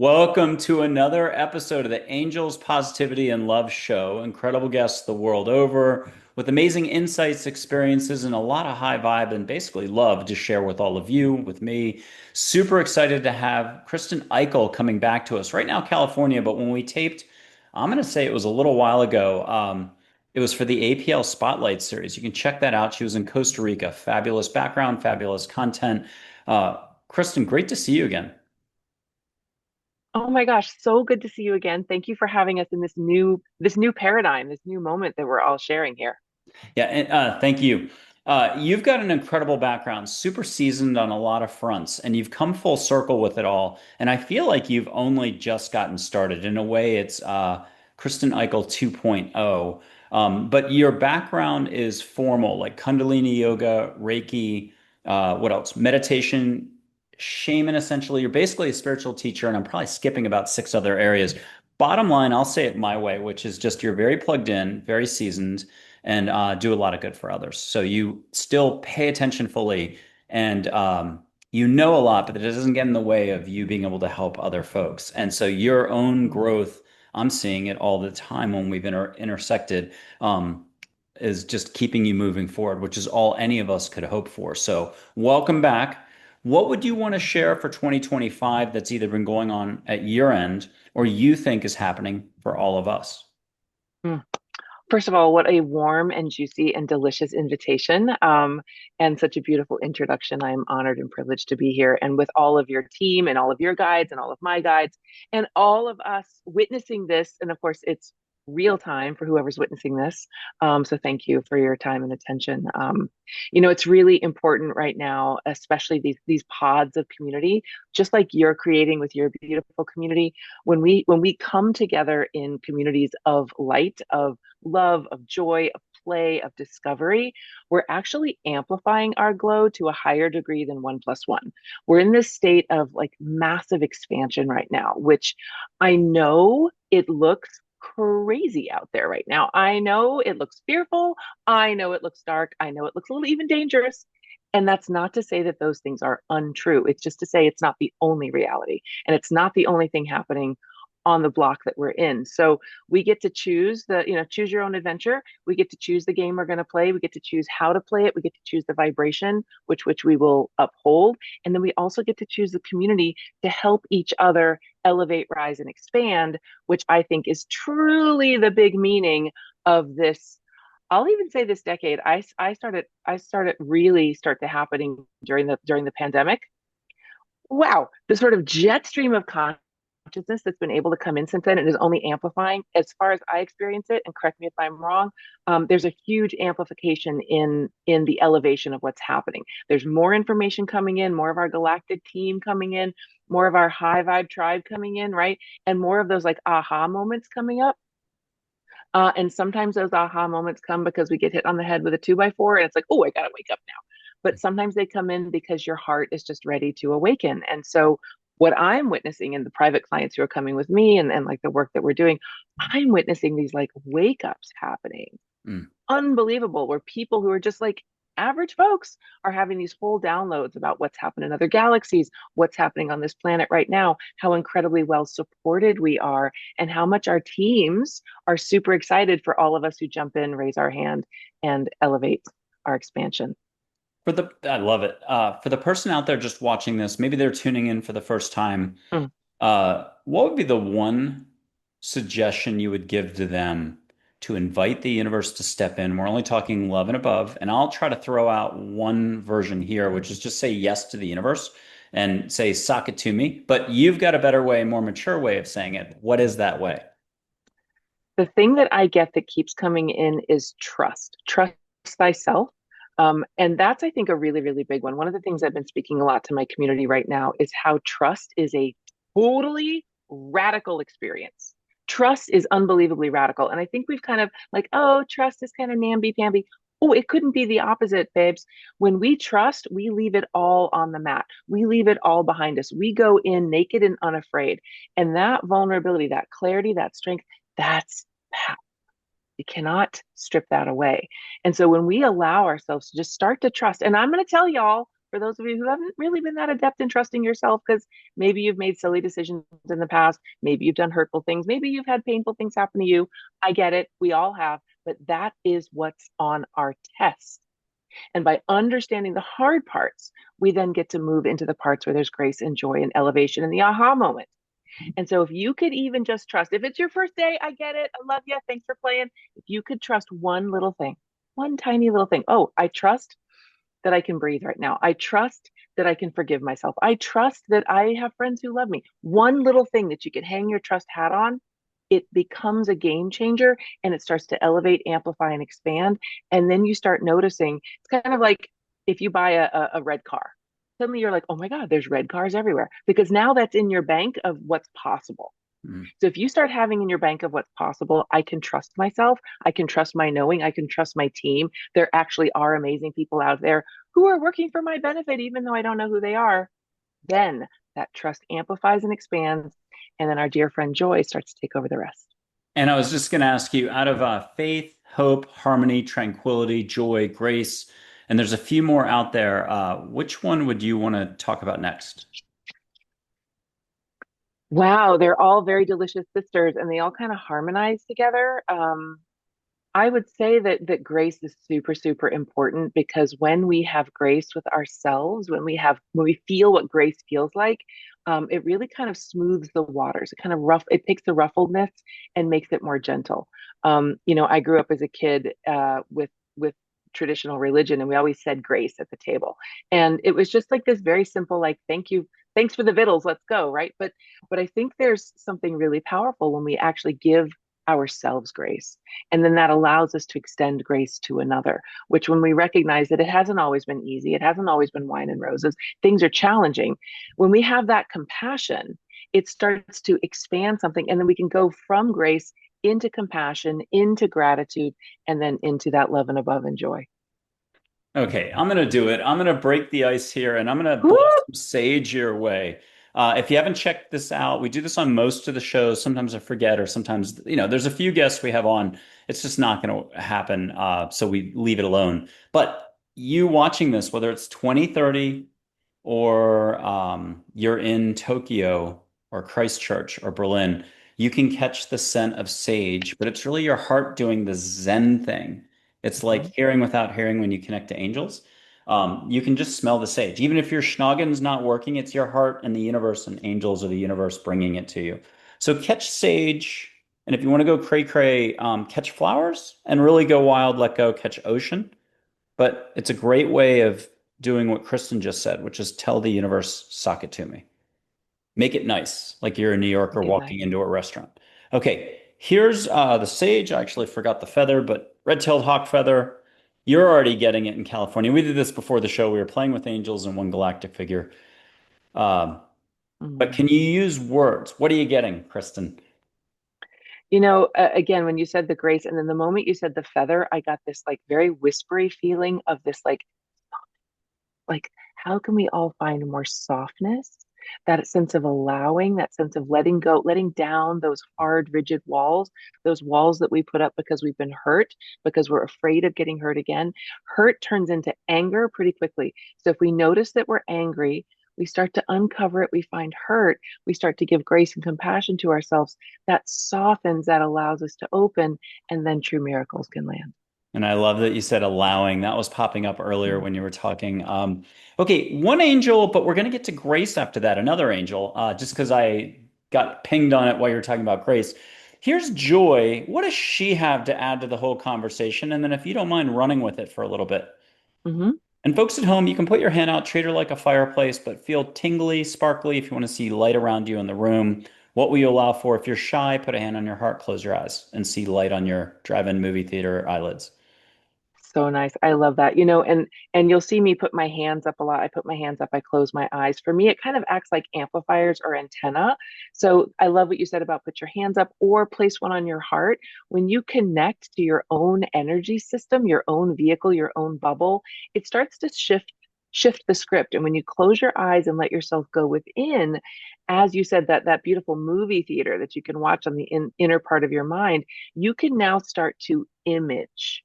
Welcome to another episode of the Angels, Positivity, and Love Show. Incredible guests the world over with amazing insights, experiences, and a lot of high vibe and basically love to share with all of you, with me. Super excited to have KRISTEN Eykel coming back to us right now, California. But when we taped, I'm going to say it was a little while ago. It was for the APL Spotlight series. You can check that out. She was in Costa Rica. Fabulous background, fabulous content. KRISTEN, great to see you again. Oh my gosh, so good to see you again. Thank you for having us in this new paradigm, this new moment that we're all sharing here. Yeah, and, thank you. You've got an incredible background, super seasoned on a lot of fronts, and you've come full circle with it all. And I feel like you've only just gotten started. In a way, it's Kristen Eichel 2.0. But your background is formal, like Kundalini yoga, Reiki, what else? Meditation, shaman, essentially. You're basically a spiritual teacher, and I'm probably skipping about six other areas. Bottom line, I'll say it my way, which is just you're very plugged in, very seasoned and do a lot of good for others. So you still pay attention fully and you know a lot, but it doesn't get in the way of you being able to help other folks. And so your own growth, I'm seeing it all the time when we've intersected, is just keeping you moving forward, which is all any of us could hope for. So welcome back. What would you want to share for 2025 that's either been going on at year end or you think is happening for all of us? Mm. First of all, what a warm and juicy and delicious invitation, and such a beautiful introduction. I'm honored and privileged to be here and with all of your team and all of your guides and all of my guides and all of us witnessing this. And of course, it's real time for whoever's witnessing this. So thank you for your time and attention. It's really important right now, especially these pods of community, just like you're creating with your beautiful community. When we come together in communities of light, of love, of joy, of play, of discovery, we're actually amplifying our glow to a higher degree than 1+1. We're in this state of like massive expansion right now, which I know it looks crazy out there right now. I know it looks fearful. I know it looks dark. I know it looks a little even dangerous. And that's not to say that those things are untrue. It's just to say it's not the only reality. And it's not the only thing happening on the block that we're in. So we get to choose choose your own adventure. We get to choose the game we're going to play. We get to choose how to play it. We get to choose the vibration, which we will uphold. And then we also get to choose the community to help each other elevate, rise, and expand, which I think is truly the big meaning of this. I'll even say this decade. I started really start to happening during the pandemic. Wow, the sort of jet stream of consciousness that's been able to come in since then and is only amplifying as far as I experience it, and correct me if I'm wrong. There's a huge amplification in the elevation of what's happening. There's more information coming in, more of our galactic team coming in, more of our high vibe tribe coming in, right? And more of those like aha moments coming up. And sometimes those aha moments come because we get hit on the head with a 2x4 and it's like, oh, I gotta wake up now. But sometimes they come in because your heart is just ready to awaken. And so what I'm witnessing in the private clients who are coming with me and like the work that we're doing, I'm witnessing these like wake ups happening. Mm. Unbelievable, where people who are just like average folks are having these full downloads about what's happened in other galaxies, what's happening on this planet right now, how incredibly well supported we are, and how much our teams are super excited for all of us who jump in, raise our hand, and elevate our expansion. I love it. For the person out there just watching this, maybe they're tuning in for the first time. Mm. What would be the one suggestion you would give to them to invite the universe to step in? We're only talking love and above, and I'll try to throw out one version here, which is just say yes to the universe and say, sock it to me. But you've got a better way, more mature way of saying it. What is that way? The thing that I get that keeps coming in is trust. Trust thyself. And that's, I think, a really, really big one. One of the things I've been speaking a lot to my community right now is how trust is a totally radical experience. Trust is unbelievably radical. And I think we've kind of like, oh, trust is kind of namby-pamby. Oh, it couldn't be the opposite, babes. When we trust, we leave it all on the mat. We leave it all behind us. We go in naked and unafraid. And that vulnerability, that clarity, that strength, that's power. You cannot strip that away. And so when we allow ourselves to just start to trust, and I'm going to tell y'all, for those of you who haven't really been that adept in trusting yourself, because maybe you've made silly decisions in the past, maybe you've done hurtful things, maybe you've had painful things happen to you. I get it. We all have, but that is what's on our test. And by understanding the hard parts, we then get to move into the parts where there's grace and joy and elevation and the aha moment. And so if you could even just trust, if it's your first day, I get it. I love you. Thanks for playing. If you could trust one little thing, one tiny little thing. Oh, I trust that I can breathe right now. I trust that I can forgive myself. I trust that I have friends who love me. One little thing that you could hang your trust hat on, it becomes a game changer and it starts to elevate, amplify, and expand. And then you start noticing it's kind of like if you buy a red car, suddenly you're like, oh my God, there's red cars everywhere because now that's in your bank of what's possible. Mm. So if you start having in your bank of what's possible, I can trust myself. I can trust my knowing. I can trust my team. There actually are amazing people out there who are working for my benefit, even though I don't know who they are. Then that trust amplifies and expands. And then our dear friend Joy starts to take over the rest. And I was just going to ask you, out of faith, hope, harmony, tranquility, joy, grace, and there's a few more out there. Which one would you want to talk about next? Wow, they're all very delicious sisters and they all kind of harmonize together. I would say that grace is super, super important because when we have grace with ourselves, when we feel what grace feels like, it really kind of smooths the waters. It takes the ruffledness and makes it more gentle. I grew up as a kid with traditional religion, and we always said grace at the table, and it was just like this very simple, like thank you, thanks for the vittles, let's go, right? But I think there's something really powerful when we actually give ourselves grace. And then that allows us to extend grace to another, which when we recognize that it hasn't always been easy, it hasn't always been wine and roses, things are challenging. When we have that compassion, it starts to expand something. And then we can go from grace into compassion, into gratitude, and then into that love and above and joy. Okay, I'm gonna do it. I'm gonna break the ice here and I'm gonna blow Woo! some sage your way. If you haven't checked this out, we do this on most of the shows. Sometimes I forget, or sometimes, there's a few guests we have on. It's just not going to happen. So we leave it alone. But you watching this, whether it's 2030 or you're in Tokyo or Christchurch or Berlin, you can catch the scent of sage, but it's really your heart doing the Zen thing. It's like Mhm. hearing without hearing when you connect to angels. You can just smell the sage. Even if your schnoggin's not working, it's your heart and the universe and angels or the universe bringing it to you. So catch sage. And if you want to go cray cray, catch flowers and really go wild, let go, catch ocean. But it's a great way of doing what Kristen just said, which is tell the universe, sock it to me. Make it nice, like you're a New Yorker Good night. walking into a restaurant. Okay, here's the sage. I actually forgot the feather, but red-tailed hawk feather. You're already getting it in California. We did this before the show. We were playing with angels and one galactic figure. Um, but Mm. can you use words? What are you getting, Kristen? Again, when you said the grace, and then the moment you said the feather, I got this like very whispery feeling of this like how can we all find more softness, that sense of allowing, that sense of letting go, letting down those hard rigid walls, those walls that we put up because we've been hurt, because we're afraid of getting hurt again. Hurt turns into anger pretty quickly. So if we notice that we're angry, we start to uncover it, we find hurt, we start to give grace and compassion to ourselves. That softens, that allows us to open, and then true miracles can land. And I love that you said allowing. That was popping up earlier Mm. when you were talking. Okay, one angel, but we're going to get to Grace after that. Another angel, just because I got pinged on it while you were talking about Grace. Here's Joy. What does she have to add to the whole conversation? And then, if you don't mind running with it for a little bit. Mhm. And folks at home, you can put your hand out, treat her like a fireplace, but feel tingly, sparkly if you want to see light around you in the room. What will you allow for? If you're shy, put a hand on your heart, close your eyes, and see light on your drive-in movie theater eyelids. So nice. I love that. And you'll see me put my hands up a lot. I put my hands up, I close my eyes. For me, it kind of acts like amplifiers or antenna. So I love what you said about put your hands up or place one on your heart. When you connect to your own energy system, your own vehicle, your own bubble, it starts to shift the script. And when you close your eyes and let yourself go within, as you said, that beautiful movie theater that you can watch on the inner part of your mind, you can now start to image.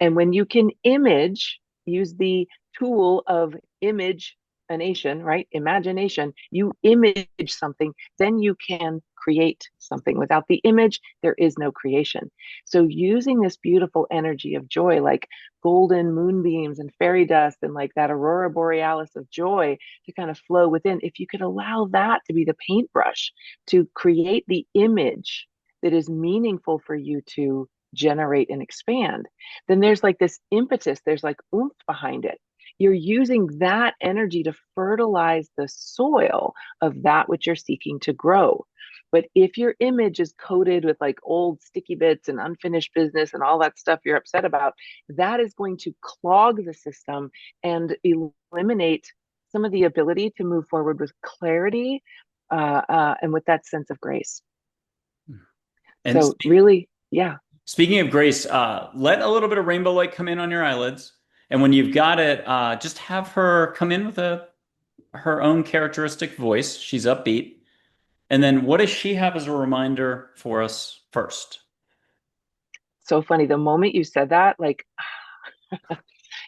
And when you can image, use the tool of image a nation, right? Imagination, you image something, then you can create something. Without the image, there is no creation. So using this beautiful energy of joy, like golden moonbeams and fairy dust and like that aurora borealis of joy to kind of flow within, if you could allow that to be the paintbrush to create the image that is meaningful for you to generate and expand, then there's like this impetus, there's like oomph behind it. You're using that energy to fertilize the soil of that which you're seeking to grow. But if your image is coated with like old sticky bits and unfinished business and all that stuff you're upset about, that is going to clog the system and eliminate some of the ability to move forward with clarity and with that sense of grace. And So really, yeah. speaking of grace, let a little bit of rainbow light come in on your eyelids. And when you've got it, just have her come in with her own characteristic voice. She's upbeat. And then what does she have as a reminder for us first? So funny. The moment you said that, like,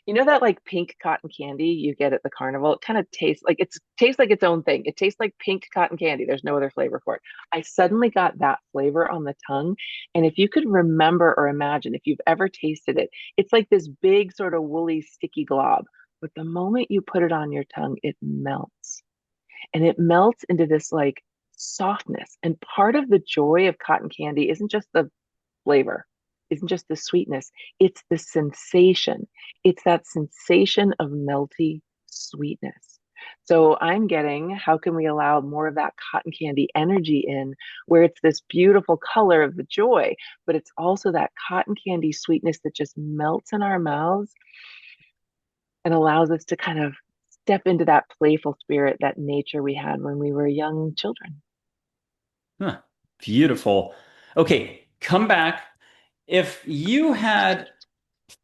you know that like pink cotton candy you get at the carnival? It kind of tastes like its own thing. It tastes like pink cotton candy. There's no other flavor for it. I suddenly got that flavor on the tongue. And if you could remember or imagine if you've ever tasted it, it's like this big sort of woolly sticky glob. But the moment you put it on your tongue, it melts. And it melts into this like softness. And part of the joy of cotton candy isn't just the flavor, isn't just the sweetness, it's the sensation. It's that sensation of melty sweetness. So I'm getting, how can we allow more of that cotton candy energy in, where it's this beautiful color of the joy, but it's also that cotton candy sweetness that just melts in our mouths and allows us to kind of step into that playful spirit, that nature we had when we were young children. Huh, beautiful. Okay, come back. If you had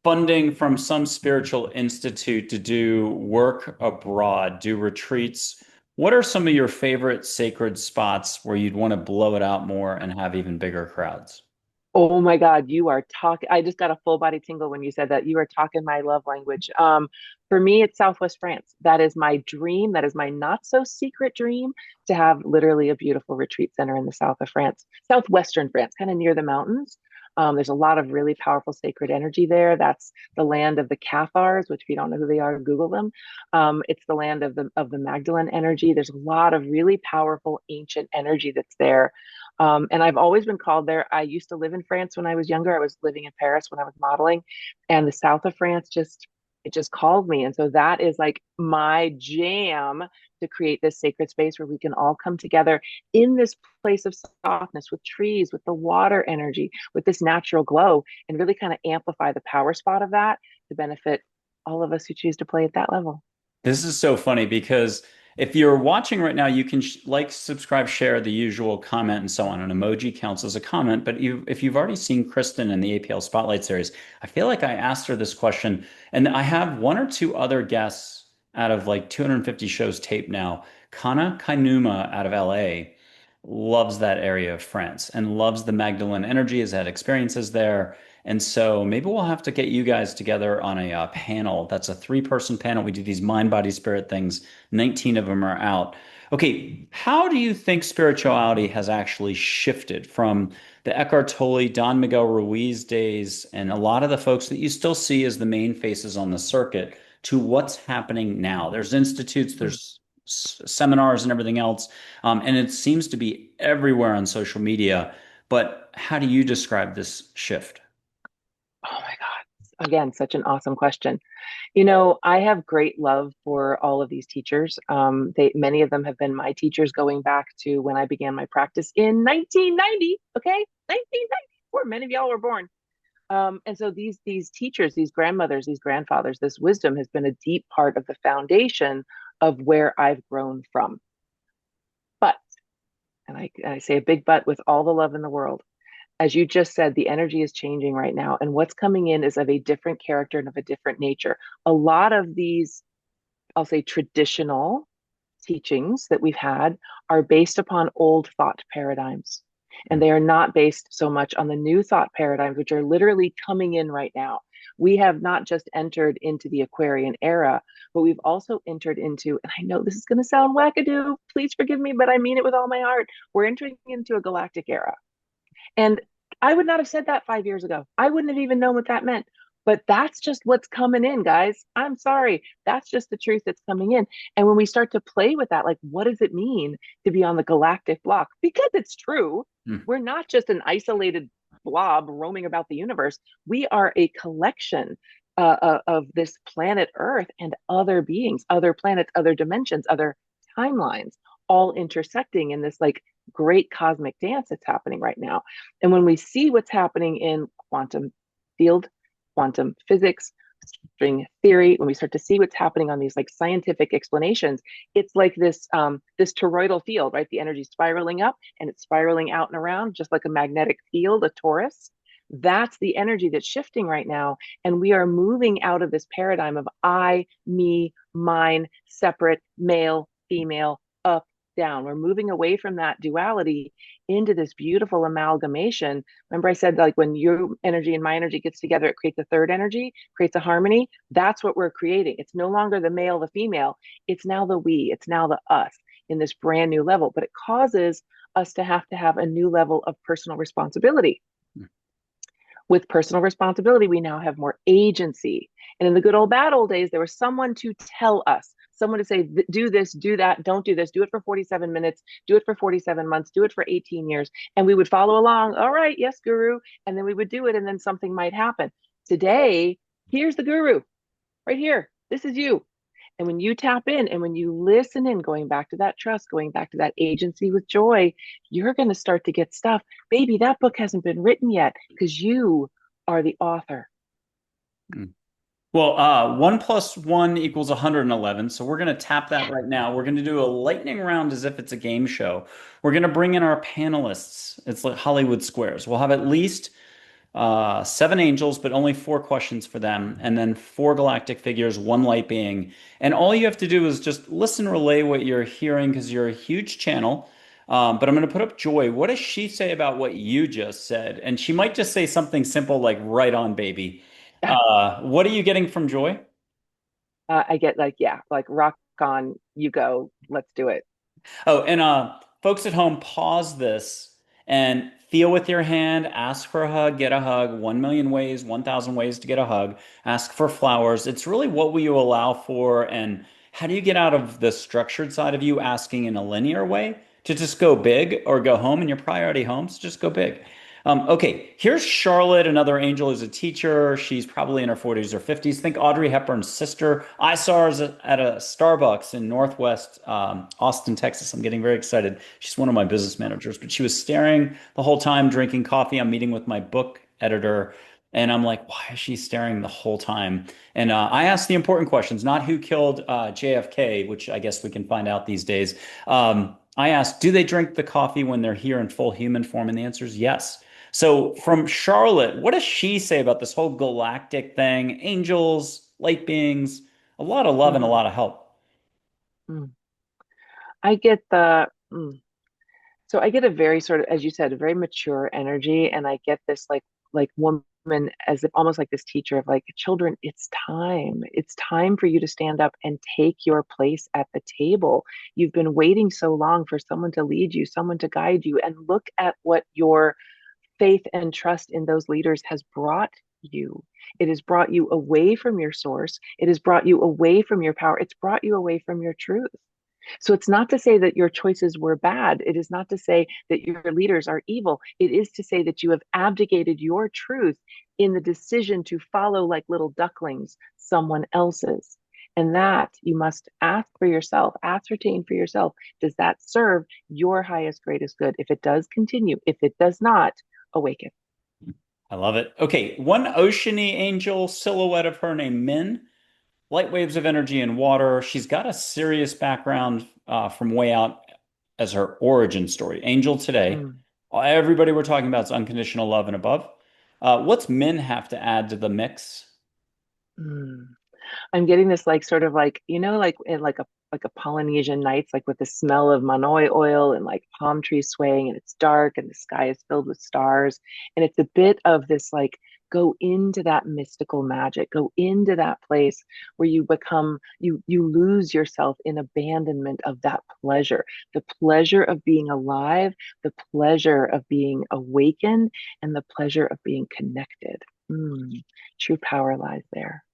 funding from some spiritual institute to do work abroad, do retreats, what are some of your favorite sacred spots where you'd want to blow it out more and have even bigger crowds? Oh my God, you are talking. I just got a full body tingle when you said that. You are talking my love language. For me, it's Southwest France. That is my dream. That is my not so secret dream, to have literally a beautiful retreat center in the south of France, southwestern France, kind of near the mountains. There's a lot of really powerful sacred energy there. That's the land of the Cathars, which if you don't know who they are, Google them. It's the land of the Magdalene energy. There's a lot of really powerful ancient energy that's there. And I've always been called there. I used to live in France when I was younger. I was living in Paris when I was modeling, and the south of France just called me. And so that is like my jam, to create this sacred space where we can all come together in this place of softness, with trees, with the water energy, with this natural glow, and really kind of amplify the power spot of that to benefit all of us who choose to play at that level. This is so funny because if you're watching right now, you can like, subscribe, share, the usual, comment, and so on. An emoji counts as a comment. But if you've already seen Kristen in the APL Spotlight series, I feel like I asked her this question, and I have one or two other guests out of like 250 shows taped now. Kana Kainuma out of LA loves that area of France and loves the Magdalene energy, has had experiences there. And so maybe we'll have to get you guys together on a panel. That's a three-person panel. We do these mind, body, spirit things. 19 of them are out. Okay, how do you think spirituality has actually shifted from the Eckhart Tolle, Don Miguel Ruiz days, and a lot of the folks that you still see as the main faces on the circuit, to what's happening now? There's institutes, there's seminars and everything else. And it seems to be everywhere on social media. But how do you describe this shift? Oh my God. Again, such an awesome question. You know, I have great love for all of these teachers. Many of them have been my teachers going back to when I began my practice in 1990. Okay, 1990, before many of y'all were born. And so these teachers, these grandmothers, these grandfathers, this wisdom has been a deep part of the foundation of where I've grown from. But, and I say a big but with all the love in the world, as you just said, the energy is changing right now. And what's coming in is of a different character and of a different nature. A lot of these, I'll say, traditional teachings that we've had are based upon old thought paradigms. And they are not based so much on the new thought paradigms, which are literally coming in right now. We have not just entered into the Aquarian era, but we've also entered into, and I know this is going to sound wackadoo, please forgive me, but I mean it with all my heart. We're entering into a galactic era. And I would not have said that 5 years ago. I wouldn't have even known what that meant. But that's just what's coming in, guys. I'm sorry. That's just the truth that's coming in. And when we start to play with that, like, what does it mean to be on the galactic block? Because it's true. Hmm. We're not just an isolated blob roaming about the universe. We are a collection of this planet Earth and other beings, other planets, other dimensions, other timelines, all intersecting in this like great cosmic dance that's happening right now. And when we see what's happening in quantum field, quantum physics, string theory, when we start to see what's happening on these like scientific explanations, it's like this toroidal field, right? The energy spiraling up and it's spiraling out and around, just like a magnetic field, a torus. That's the energy that's shifting right now. And we are moving out of this paradigm of I, me, mine, separate, male, female, up, down. We're moving away from that duality into this beautiful amalgamation. Remember, I said like when your energy and my energy gets together, it creates a third energy, creates a harmony. That's what we're creating. It's no longer the male, the female. It's now the we, it's now the us in this brand new level. But it causes us to have a new level of personal responsibility. With personal responsibility, we now have more agency. And in the good old bad old days, there was someone to tell us, someone to say, do this, do that, don't do this, do it for 47 minutes, do it for 47 months, do it for 18 years. And we would follow along. All right, yes, guru. And then we would do it, and then something might happen. Today, here's the guru right here. This is you. And when you tap in and when you listen in, going back to that trust, going back to that agency with joy, you're going to start to get stuff. Baby, that book hasn't been written yet because you are the author. Well, 1 + 1 = 111. So we're going to tap that right now. We're going to do a lightning round as if it's a game show. We're going to bring in our panelists. It's like Hollywood Squares. We'll have at least 7 angels, but only 4 questions for them, and then 4 galactic figures, 1 light being. And all you have to do is just listen, relay what you're hearing because you're a huge channel. But I'm going to put up Joy. What does she say about what you just said? And she might just say something simple like "right on, baby." What are you getting from Joy? I get like, yeah, like rock on, you go, let's do it. Oh, and folks at home, pause this and feel with your hand. Ask for a hug, get a hug. 1 million ways, 1,000 ways to get a hug. Ask for flowers. It's really what will you allow for, and how do you get out of the structured side of you asking in a linear way to just go big or go home, and you're probably already home, so just go big. Okay, here's Charlotte, another angel who's a teacher. She's probably in her 40s or 50s. Think Audrey Hepburn's sister. I saw her at a Starbucks in Northwest Austin, Texas. I'm getting very excited. She's one of my business managers, but she was staring the whole time, drinking coffee. I'm meeting with my book editor, and I'm like, why is she staring the whole time? And I asked the important questions, not who killed JFK, which I guess we can find out these days. I asked, do they drink the coffee when they're here in full human form? And the answer is yes. So, from Charlotte, what does she say about this whole galactic thing? Angels, light beings, a lot of love and a Mm, lot of help. mm. I get so I get a very sort of, as you said, a very mature energy, and I get this like woman as if almost like this teacher of like children, it's time. It's time for you to stand up and take your place at the table. You've been waiting so long for someone to lead you, someone to guide you, and look at what your faith and trust in those leaders has brought you. It has brought you away from your source. It has brought you away from your power. It's brought you away from your truth. So it's not to say that your choices were bad. It is not to say that your leaders are evil. It is to say that you have abdicated your truth in the decision to follow like little ducklings someone else's. And that you must ask for yourself, ascertain for yourself, does that serve your highest, greatest good? If it does, continue. If it does not, awaken. I love it. Okay, one oceany angel silhouette of her named Min. Light waves of energy and water. She's got a serious background from way out as her origin story. Angel today. Mm, Everybody we're talking about is unconditional love and above. What's Min have to add to the mix? mm. I'm getting this like sort of like, like in like a Polynesian nights, like with the smell of manoi oil and like palm trees swaying and it's dark and the sky is filled with stars. And it's a bit of this like Go into that mystical magic. Go into that place where you become, you lose yourself in abandonment of that pleasure, the pleasure of being alive, the pleasure of being awakened, and the pleasure of being connected. Mm, true power lies there.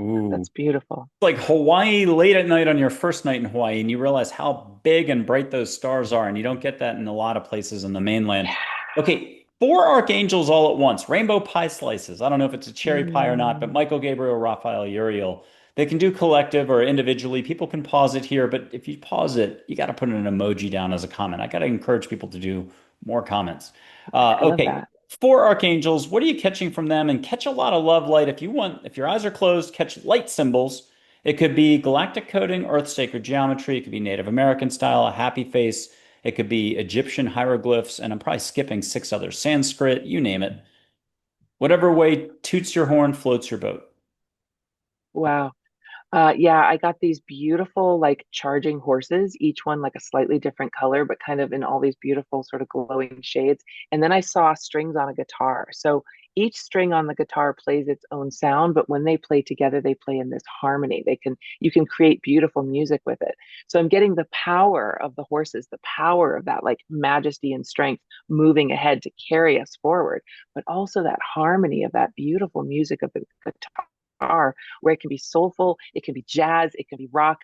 Ooh. That's beautiful. Like Hawaii late at night on your first night in Hawaii, and you realize how big and bright those stars are, and you don't get that in a lot of places in the mainland. Okay, four archangels all at once, rainbow pie slices. I don't know if it's a cherry pie or not, but Mm, Michael, Gabriel, Raphael, Uriel. They can do collective or individually. People can pause it here, but if you pause it, you got to put an emoji down as a comment. I got to encourage people to do more comments. I love Okay, that. four archangels. What are you catching from them? And catch a lot of love light. If you want, if your eyes are closed, catch light symbols. It could be galactic coding, earth sacred geometry. It could be Native American style, a happy face. It could be Egyptian hieroglyphs, and I'm probably skipping six others. Sanskrit, you name it. Whatever way toots your horn, floats your boat. Wow. Yeah, I got these beautiful, like charging horses, each one like a slightly different color, but kind of in all these beautiful, sort of glowing shades. And then I saw strings on a guitar. So each string on the guitar plays its own sound, but when they play together, they play in this harmony. You can create beautiful music with it. So I'm getting the power of the horses, the power of that like majesty and strength moving ahead to carry us forward, but also that harmony of that beautiful music of the guitar where it can be soulful, it can be jazz, it can be rock,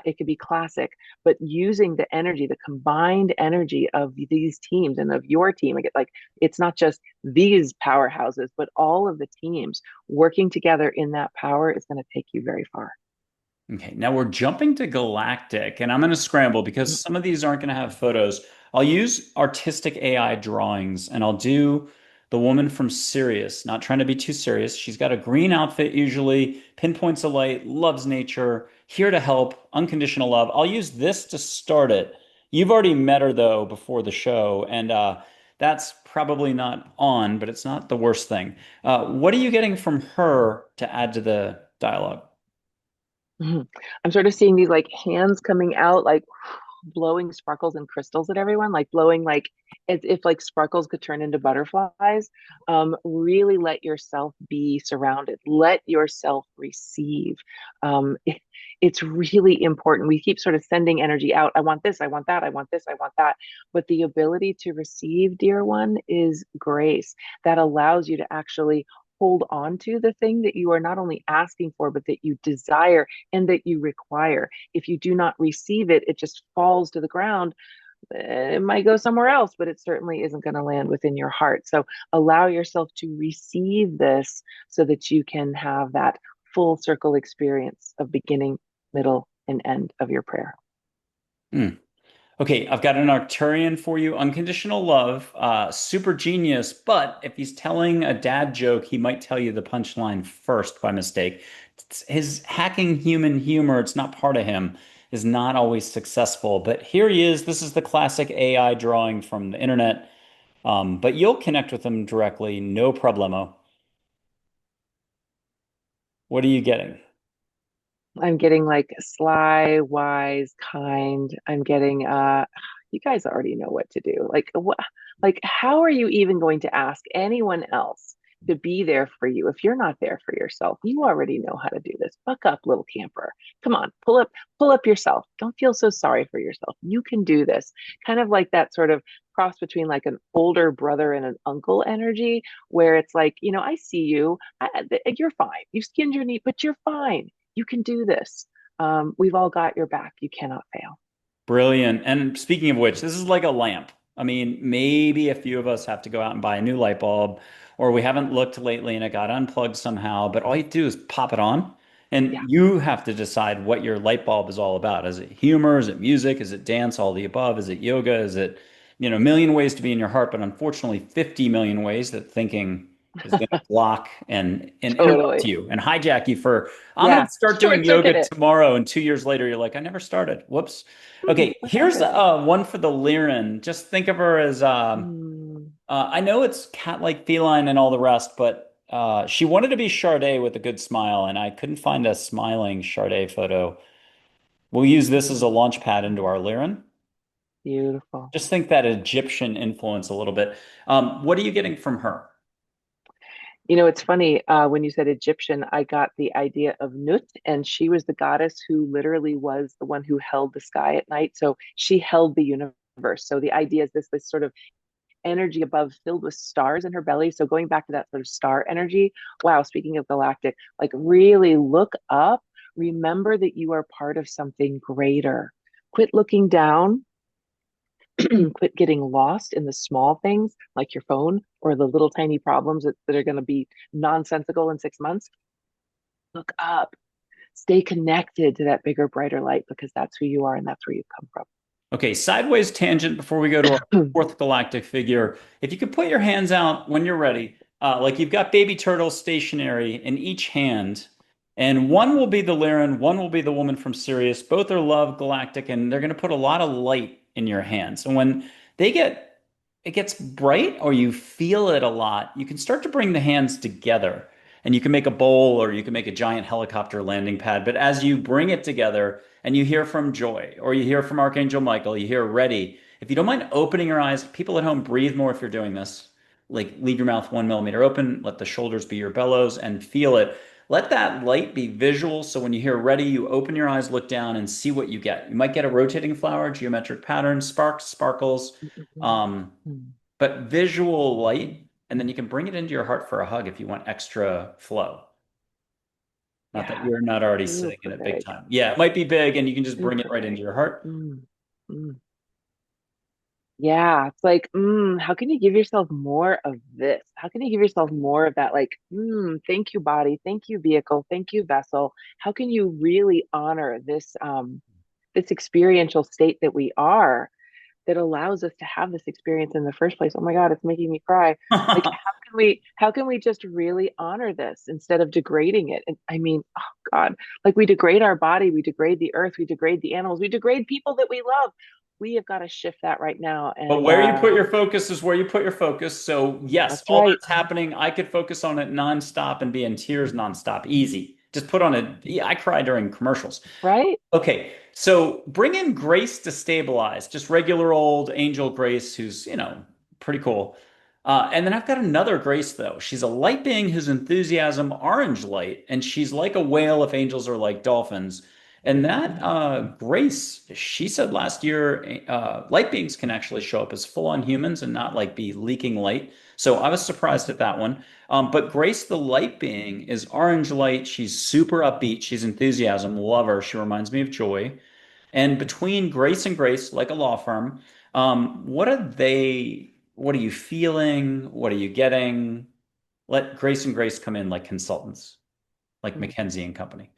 it can be classic, but using the energy, the combined energy of these teams and of your team. I get like it's not just these powerhouses, but all of the teams working together in that power is going to take you very far. Okay, now we're jumping to galactic, and I'm going to scramble because some of these aren't going to have photos. I'll use artistic AI drawings, and I'll do the woman from Sirius, not trying to be too serious. She's got a green outfit usually, pinpoints of light, loves nature, here to help, unconditional love. I'll use this to start it. You've already met her though before the show, and that's probably not on, but it's not the worst thing. What are you getting from her to add to the dialogue? Mhm. I'm sort of seeing these like hands coming out, like blowing sparkles and crystals at everyone, like blowing like as if like sparkles could turn into butterflies. Really let yourself be surrounded. Let yourself receive. It's really important. We keep sort of sending energy out. I want this. I want that. I want this. I want that. But the ability to receive, dear one, is grace that allows you to actually hold on to the thing that you are not only asking for, but that you desire and that you require. If you do not receive it, it just falls to the ground. It might go somewhere else, but it certainly isn't going to land within your heart. So allow yourself to receive this so that you can have that full circle experience of beginning, middle, and end of your prayer. Hmm. Okay, I've got an Arcturian for you. Unconditional love, super genius. But if he's telling a dad joke, he might tell you the punchline first by mistake. His hacking human humor, it's not part of him, is not always successful. But here he is. This is the classic AI drawing from the internet. But you'll connect with him directly, no problemo. What are you getting? I'm getting like sly, wise, kind. I'm getting you guys already know what to do. Like what like how are you even going to ask anyone else to be there for you if you're not there for yourself? You already know how to do this. Buck up, little camper. Come on, pull up yourself. Don't feel so sorry for yourself. You can do this. Kind of like that sort of cross between like an older brother and an uncle energy where it's like, I see you. You're fine. You've skinned your knee, but you're fine. You can do this. We've all got your back. You cannot fail. Brilliant. And speaking of which, this is like a lamp. I mean, maybe a few of us have to go out and buy a new light bulb, or we haven't looked lately and it got unplugged somehow, but all you do is pop it on. Yeah, And you have to decide what your light bulb is all about. Is it humor? Is it music? Is it dance? All the above? Is it yoga? Is it, a million ways to be in your heart, but unfortunately 50 million ways that thinking is going to block and interrupt totally. you and hijack you for, I'm going Yeah, to start doing short circuit yoga it. tomorrow. And 2 years later, you're like, I never started. Whoops. Okay, What here's happened? one for the Lyran. Just think of her as Mm, I know it's cat-like feline and all the rest, but she wanted to be Sade with a good smile, and I couldn't find a smiling Sade photo. We'll use this as a launch pad into our Lyran. beautiful. Just think that Egyptian influence a little bit. What are you getting from her? It's funny, when you said Egyptian, I got the idea of Nut, and she was the goddess who literally was the one who held the sky at night. So she held the universe. So the idea is this sort of energy above filled with stars in her belly. So going back to that sort of star energy, wow, speaking of galactic, like really look up, remember that you are part of something greater. Quit looking down, quit getting lost in the small things like your phone or the little tiny problems that are going to be nonsensical in 6 months. Look up, stay connected to that bigger, brighter light because that's who you are and that's where you come Okay, sideways tangent before we go to our from. fourth galactic figure. If you could put your hands out when you're ready, like you've got baby turtles stationary in each hand, and one will be the Lyran, one will be the woman from Sirius. Both are love galactic, and they're going to put a lot of light in your hands. And when they get it gets bright or you feel it a lot, you can start to bring the hands together. And you can make a bowl or you can make a giant helicopter landing pad. But as you bring it together, and you hear from Joy or you hear from Archangel Michael, you hear ready. If you don't mind opening your eyes, people at home breathe more if you're doing this. Like leave your mouth 1 millimeter open, let the shoulders be your bellows and feel it. Let that light be visual. So when you hear ready, you open your eyes, look down, and see what you get. You might get a rotating flower, geometric patterns, sparks, sparkles, um, but visual light. And then you can bring it into your heart for a hug if you want extra flow. Not that Yeah, you're not already sitting in super it big big, time. Yeah, it might be big and you can just bring it super right into big. your heart. Mm, mm. Yeah, it's like, how can you give yourself more of this? How can you give yourself more of that? Like, thank you, body, thank you, vehicle, thank you, vessel. How can you really honor this experiential state that we are that allows us to have this experience in the first place? Oh my God, it's making me cry. Like, how can we just really honor this instead of degrading it? And I mean, oh God, like we degrade our body, we degrade the earth, we degrade the animals, we degrade people that we love. We have got to shift that right now. But And where you put your focus is where you put your focus. So, yes, that's all right. that's happening, I could focus on it nonstop and be in tears nonstop. Easy. Just put on it. Yeah, I cry during commercials. Right? Okay, so bring in Grace to stabilize, just regular old Angel Grace, who's, pretty cool. And then I've got another Grace, though. She's a light being whose enthusiasm, orange light, and she's like a whale if angels are like dolphins. And that Grace, she said last year, light beings can actually show up as full-on humans and not like be leaking light. So I was surprised at that one. But Grace, the light being, is orange light. She's super upbeat. She's enthusiasm. Love her. She reminds me of Joy. And between Grace and Grace, like a law firm, what are they? What are you feeling? What are you getting? Let Grace and Grace come in like consultants, like McKenzie and Company.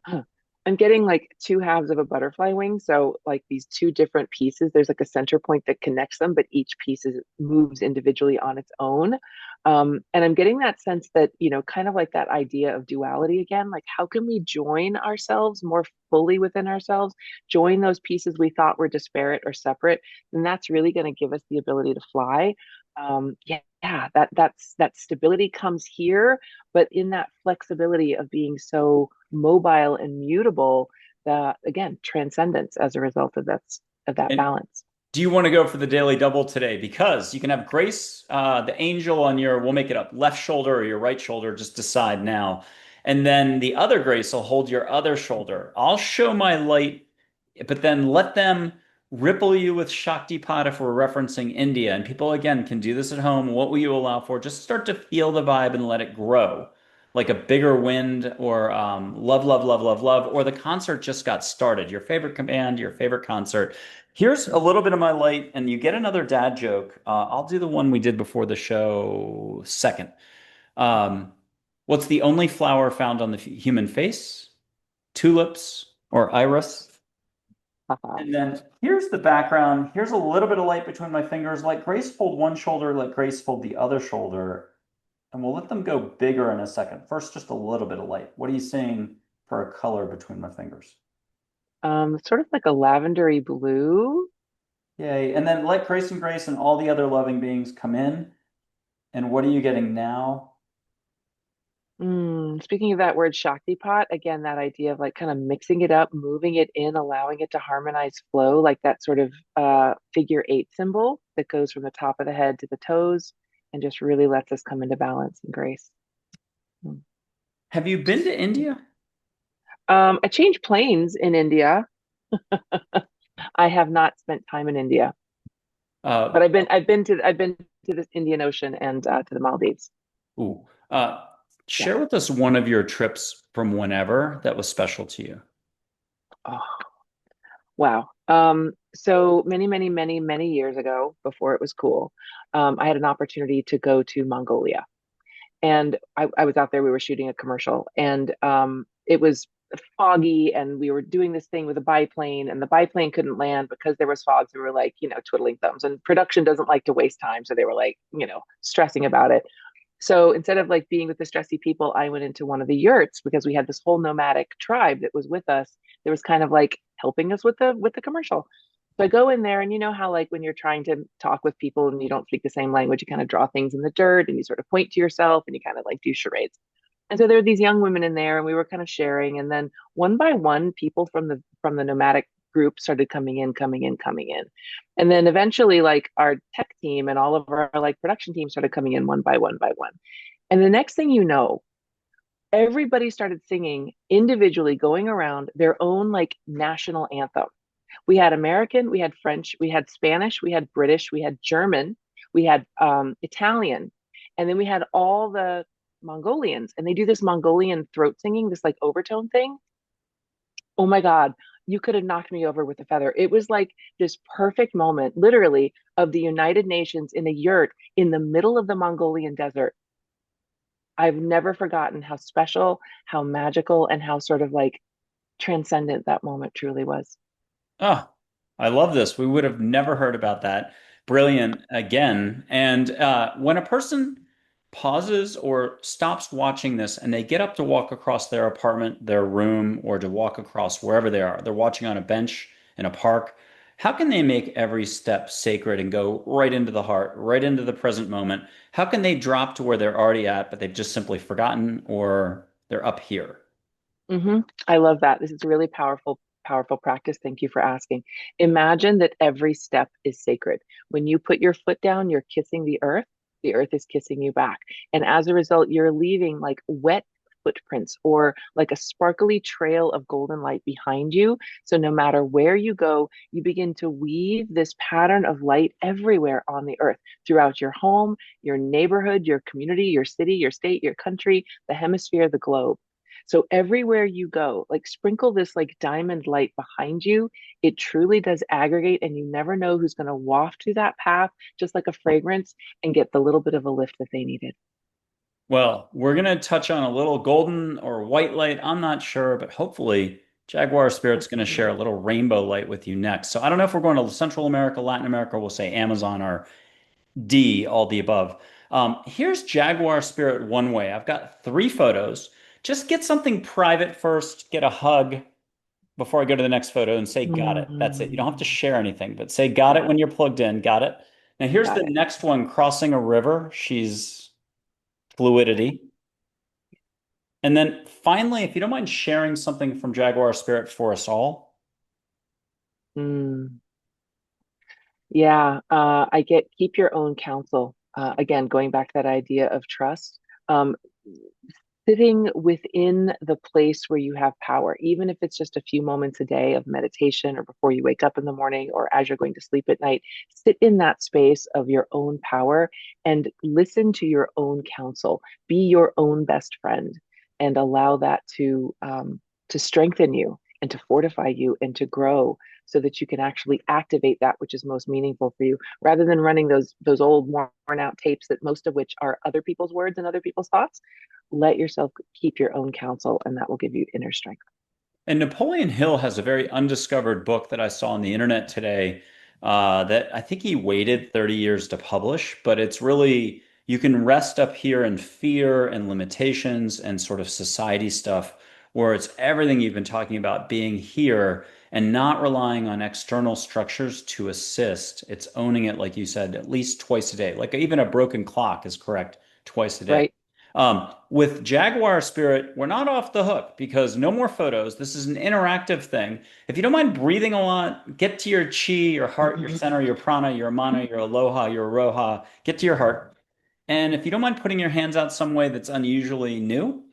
Huh. I'm getting like two halves of a butterfly wing. So like these two different pieces, there's like a center point that connects them, but each piece moves individually on its own. And I'm getting that sense that, kind of like that idea of duality again, like how can we join ourselves more fully within ourselves, join those pieces we thought were disparate or separate, and that's really going to give us the ability to fly. Yeah, that stability comes here, but in that flexibility of being so mobile and mutable, that again, transcendence as a result of that And balance. do you want to go for the daily double today? Because you can have Grace, the angel on your, we'll make it up, left shoulder or your right shoulder, just decide now. And then the other Grace will hold your other shoulder. I'll show my light, but then let them ripple you with Shaktipat if we're referencing India. And people, again, can do this at home. What will you allow for? Just start to feel the vibe and let it grow. Like a bigger wind or love, love, love, love, love, or the concert just got started. Your favorite band, your favorite concert. Here's a little bit of my light, and you get another dad joke. I'll do the one we did before the show second. Um, what's the only flower found on the human face? Tulips or iris? And then here's the background. Here's a little bit of light between my fingers. Let Grace fold one shoulder, let Grace fold the other shoulder. And we'll let them go bigger in a second. First, just a little bit of light. What are you seeing for a color between my fingers? Sort of like a lavendery blue. Yay. And then let Grace and Grace and all the other loving beings come in. And what are you getting now? Speaking of that word Shaktipat, again, that idea of like kind of mixing it up, moving it in, allowing it to harmonize flow, like that sort of figure eight symbol that goes from the top of the head to the toes and just really lets us come into balance and grace. Have you been to India? I changed planes in India. I have not spent time in India, Uh, but I've been to this Indian Ocean and to the Maldives. ooh, Yeah. share with us one of your trips from whenever that was special to you. Oh, wow. So many, many, many, many years ago, before it was cool, I had an opportunity to go to Mongolia. And I was out there, we were shooting a commercial, and it was foggy, and we were doing this thing with a biplane, and the biplane couldn't land because there was fog. So we were like, twiddling thumbs. And production doesn't like to waste time. So they were like, stressing about it. So instead of like being with the stressy people, I went into one of the yurts because we had this whole nomadic tribe that was with us. That was kind of like helping us with the commercial. So I go in there, and you know how like when you're trying to talk with people and you don't speak the same language, you kind of draw things in the dirt and you sort of point to yourself and you kind of like do charades. And so there were these young women in there, and we were kind of sharing. And then one by one, people from the nomadic group started coming in, coming in, coming in. And then eventually, like our tech team and all of our like production team started coming in one by one by one. And the next thing you know, everybody started singing individually, going around their own like national anthem. We had American, we had French, we had Spanish, we had British, we had German, we had Italian, and then we had all the Mongolians. And they do this Mongolian throat singing, this like overtone thing. Oh my God, you could have knocked me over with a feather. It was like this perfect moment, literally, of the United Nations in a yurt in the middle of the Mongolian desert. I've never forgotten how special, how magical, and how sort of like transcendent that moment truly was. Oh, I love this. We would have never heard about that. Brilliant again. And when a person pauses or stops watching this and they get up to walk across their apartment, their room, or to walk across wherever they are, they're watching on a bench in a park. How can they make every step sacred and go right into the heart, right into the present moment? How can they drop to where they're already at, but they've just simply forgotten or they're up here? hmm I love that. This is a really powerful, powerful practice. Thank you for asking. Imagine that every step is sacred. When you put your foot down, you're kissing the earth is kissing you back. And as a result, you're leaving like wet footprints or like a sparkly trail of golden light behind you. So no matter where you go, you begin to weave this pattern of light everywhere on the earth, throughout your home, your neighborhood, your community, your city, your state, your country, the hemisphere, the globe. So everywhere you go, like sprinkle this like diamond light behind you. It truly does aggregate, and you never know who's going to waft through that path, just like a fragrance, and get the little bit of a lift that they needed. Well, we're going to touch on a little golden or white light. I'm not sure, but hopefully Jaguar Spirit's going to share a little rainbow light with you next. So I don't know if we're going to Central America, Latin America, we'll say Amazon or D, all the above. Here's Jaguar Spirit one way. I've got three photos. Just get something private first, get a hug before I go to the next photo and say, got it. That's it. You don't have to Mm, share anything, but say, got it yeah, when you're plugged in. Got it. Now here's got the it. next one, crossing a river. She's fluidity. And then finally, if you don't mind sharing something from Jaguar Spirit for us all. Mm, yeah, I get keep your own counsel. Again, going back to that idea of trust. Sitting within the place where you have power, even if it's just a few moments a day of meditation or before you wake up in the morning or as you're going to sleep at night, sit in that space of your own power and listen to your own counsel. Be your own best friend and allow that to strengthen you and to fortify you and to grow so that you can actually activate that which is most meaningful for you rather than running those old worn out tapes that most of which are other people's words and other people's thoughts. Let yourself keep your own counsel, and that will give you inner strength. And Napoleon Hill has a very undiscovered book that I saw on the internet today that I think he waited 30 years to publish, but it's really, you can rest up here in fear and limitations and sort of society stuff, where it's everything you've been talking about being here and not relying on external structures to assist. It's owning it, like you said, at least twice a day. Like even a broken clock is correct twice a day. Right. With Jaguar Spirit, we're not off the hook because no more photos. This is an interactive thing. If you don't mind breathing a lot, get to your chi, your heart, your center, your prana, your mana, your aloha, your roha. Get to your heart. And if you don't mind putting your hands out some way that's unusually new,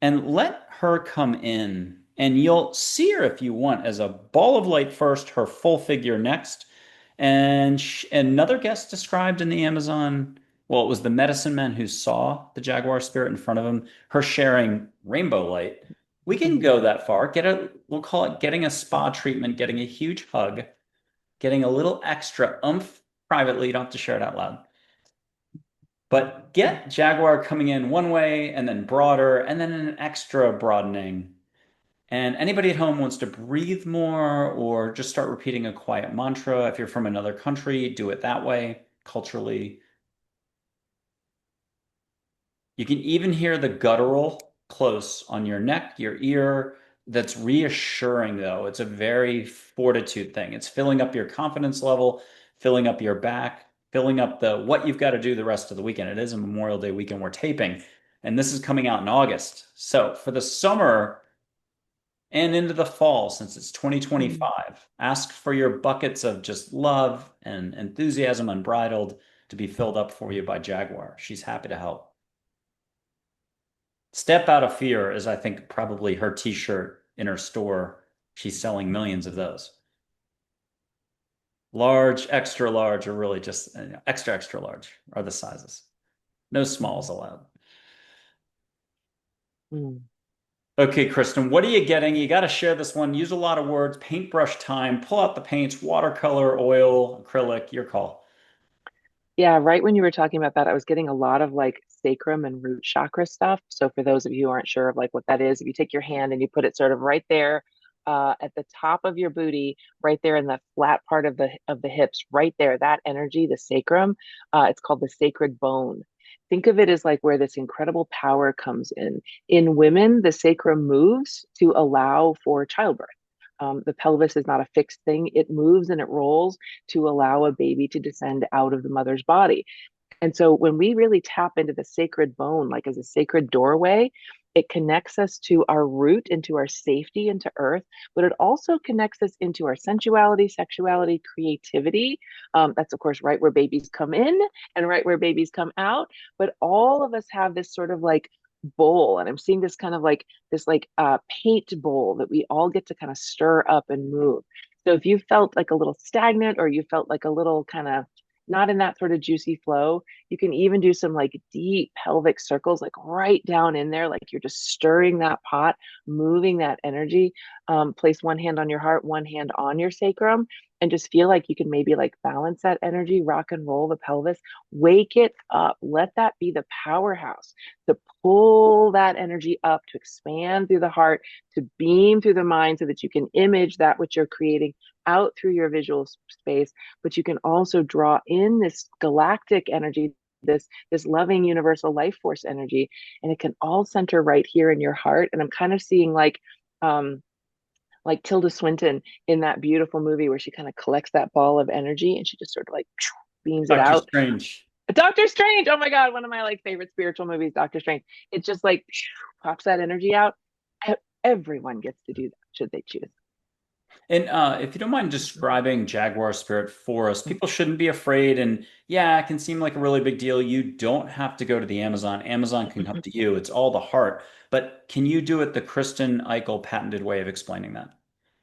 and let her come in. And you'll see her if you want as a ball of light first, her full figure next. And another guest described in the Amazon, well, it was the medicine man who saw the jaguar spirit in front of him, her sharing rainbow light. We can Mm, go that far. We'll call it getting a spa treatment, getting a huge hug, getting a little extra oomph privately. You don't have to share it out loud. But mm, get Jaguar coming in one way and then broader and then an extra broadening. And anybody at home wants to breathe more or just start repeating a quiet mantra. If you're from another country, do it that way culturally. You can even hear the guttural close on your neck, your ear. That's reassuring, though. It's a very fortitude thing. It's filling up your confidence level, filling up your back, filling up the what you've got to do the rest of the weekend. It is a Memorial Day weekend we're taping, and this is coming out in August. So for the summer and into the fall, since it's mm, 2025, ask for your buckets of just love and enthusiasm unbridled to be filled up for you by Jaguar. She's happy to help. Step Out of Fear is, I think, probably her t-shirt in her store. She's selling millions of those. Large, extra large, or really just extra, extra large are the sizes. No smalls mm, allowed. mm. Okay, Kristen, what are you getting? You got to share this one. Use a lot of words. Paintbrush time. Pull out the paints, watercolor, oil, acrylic, your call. Yeah, right when you were talking about that, I was getting a lot of like sacrum and root chakra stuff. So for those of you who aren't sure of like what that is, if you take your hand and you put it sort of right there at the top of your booty, right there in the flat part of the hips, right there, that energy, the sacrum, it's called the sacred bone. Think of it as like where this incredible power comes in. In women, the sacrum moves to allow for childbirth. The pelvis is not a fixed thing. It moves and it rolls to allow a baby to descend out of the mother's body. And so when we really tap into the sacred bone, like as a sacred doorway, it connects us to our root, into our safety, into earth, but it also connects us into our sensuality, sexuality, creativity. That's, of course, right where babies come in and right where babies come out. But all of us have this sort of like bowl, and I'm seeing this kind of like this like paint bowl that we all get to kind of stir up and move. So if you felt like a little stagnant or you felt like a little kind of not in that sort of juicy flow, you can even do some like deep pelvic circles, like right down in there, like you're just stirring that pot, moving that energy. Place one hand on your heart, one hand on your sacrum, and just feel like you can maybe like balance that energy, rock and roll the pelvis, wake it up. Let that be the powerhouse to pull that energy up, to expand through the heart, to beam through the mind so that you can image that which you're creating out through your visual space, but you can also draw in this galactic energy, this loving universal life force energy, and it can all center right here in your heart. And I'm kind of seeing like Tilda Swinton in that beautiful movie where she kind of collects that ball of energy and she just sort of like beams it Dr. out. Strange. Doctor Strange, oh my God, one of my like favorite spiritual movies, Doctor Strange. It just like pops that energy out. Everyone gets to do that should they choose. And if you don't mind describing Jaguar Spirit for us, people shouldn't be afraid. And yeah, it can seem like a really big deal. You don't have to go to the Amazon. Amazon can come to you. It's all the heart. But can you do it the Kristen Eichel patented way of explaining that?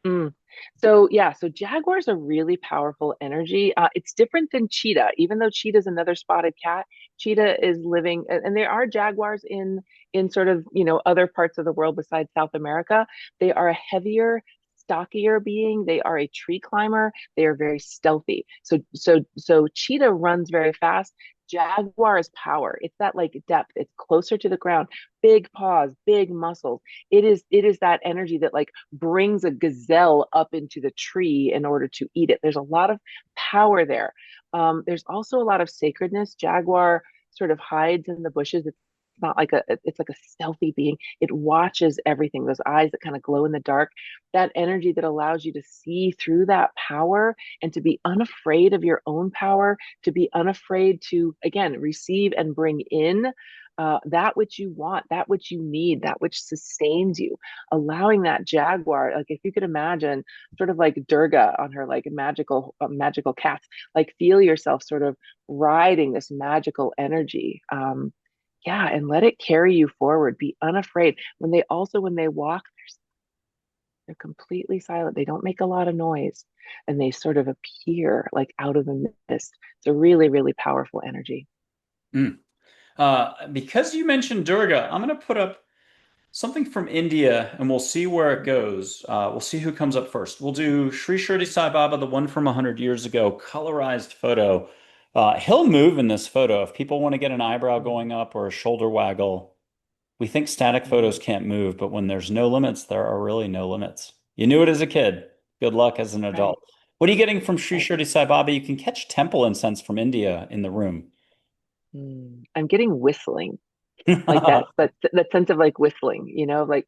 Mm. So yeah, so jaguars are really powerful energy. It's different than cheetah, even though cheetah is another spotted cat. Cheetah is living, and there are jaguars in sort of other parts of the world besides South America. They are a heavier, stockier being. They are a tree climber. They are very stealthy. So cheetah runs very fast. Jaguar is power. It's that like depth. It's closer to the ground. Big paws, big muscles. It is that energy that like brings a gazelle up into the tree in order to eat it. There's a lot of power there. There's also a lot of sacredness. Jaguar sort of hides in the bushes. not like it's like a stealthy being. It watches everything. Those eyes that kind of glow in the dark, that energy that allows you to see through that power and to be unafraid of your own power, to be unafraid to, again, receive and bring in that which you want, that which you need, that which sustains you, allowing that jaguar, like if you could imagine sort of like Durga on her like magical cats, like feel yourself sort of riding this magical energy. Yeah, and let it carry you forward. Be unafraid. When they walk, they're completely silent. They don't make a lot of noise, and they sort of appear like out of the mist. It's a really, really powerful energy. Mm. Because you mentioned Durga, I'm going to put up something from India and we'll see where it goes. We'll see who comes up first. We'll do Sri Shirdi Sai Baba, the one from 100 years ago, colorized photo. He'll move in this photo. If people want to get an eyebrow Mm, going up or a shoulder waggle, we think static photos mm, can't move, but when there's no limits, there are really no limits. You knew it as a kid. Good luck as an right, adult. What are you getting from Sri right. Shirdi Sai Baba? You can catch temple incense from India in the room. I'm getting whistling, like that sense of like whistling, like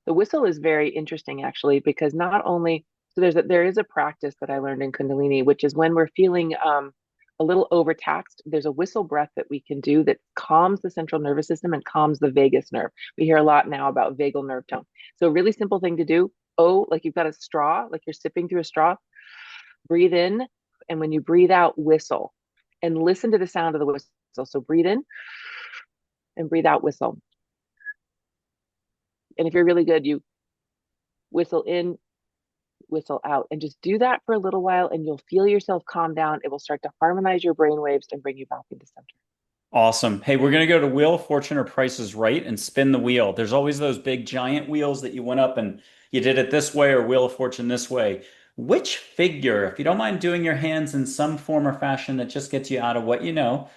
the whistle is very interesting actually, because not only, so there is a practice that I learned in Kundalini, which is when we're feeling a little overtaxed, there's a whistle breath that we can do that calms the central nervous system and calms the vagus nerve. We hear a lot now about vagal nerve tone. So a really simple thing to do. Oh, like you've got a straw, like you're sipping through a straw, breathe in, and when you breathe out, whistle and listen to the sound of the whistle. So breathe in and breathe out, whistle. And if you're really good, you whistle in, whistle out, and just do that for a little while and you'll feel yourself calm down. It will start to harmonize your brain waves and bring you back into center. Awesome. Hey, we're going to go to Wheel of Fortune or Price is Right and spin the wheel. There's always those big giant wheels that you went up and you did it this way or Wheel of Fortune this way. Which figure, if you don't mind doing your hands in some form or fashion that just gets you out of what you know,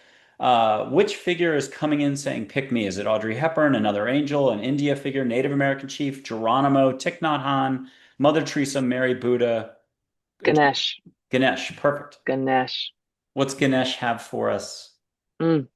which figure is coming in saying, pick me? Is it Audrey Hepburn, another angel, an India figure, Native American chief, Geronimo, Thich Nhat Hanh, Mother Teresa, Mary Buddha, Ganesh. Ganesh? Perfect. Ganesh. What's Ganesh have for us? Mm.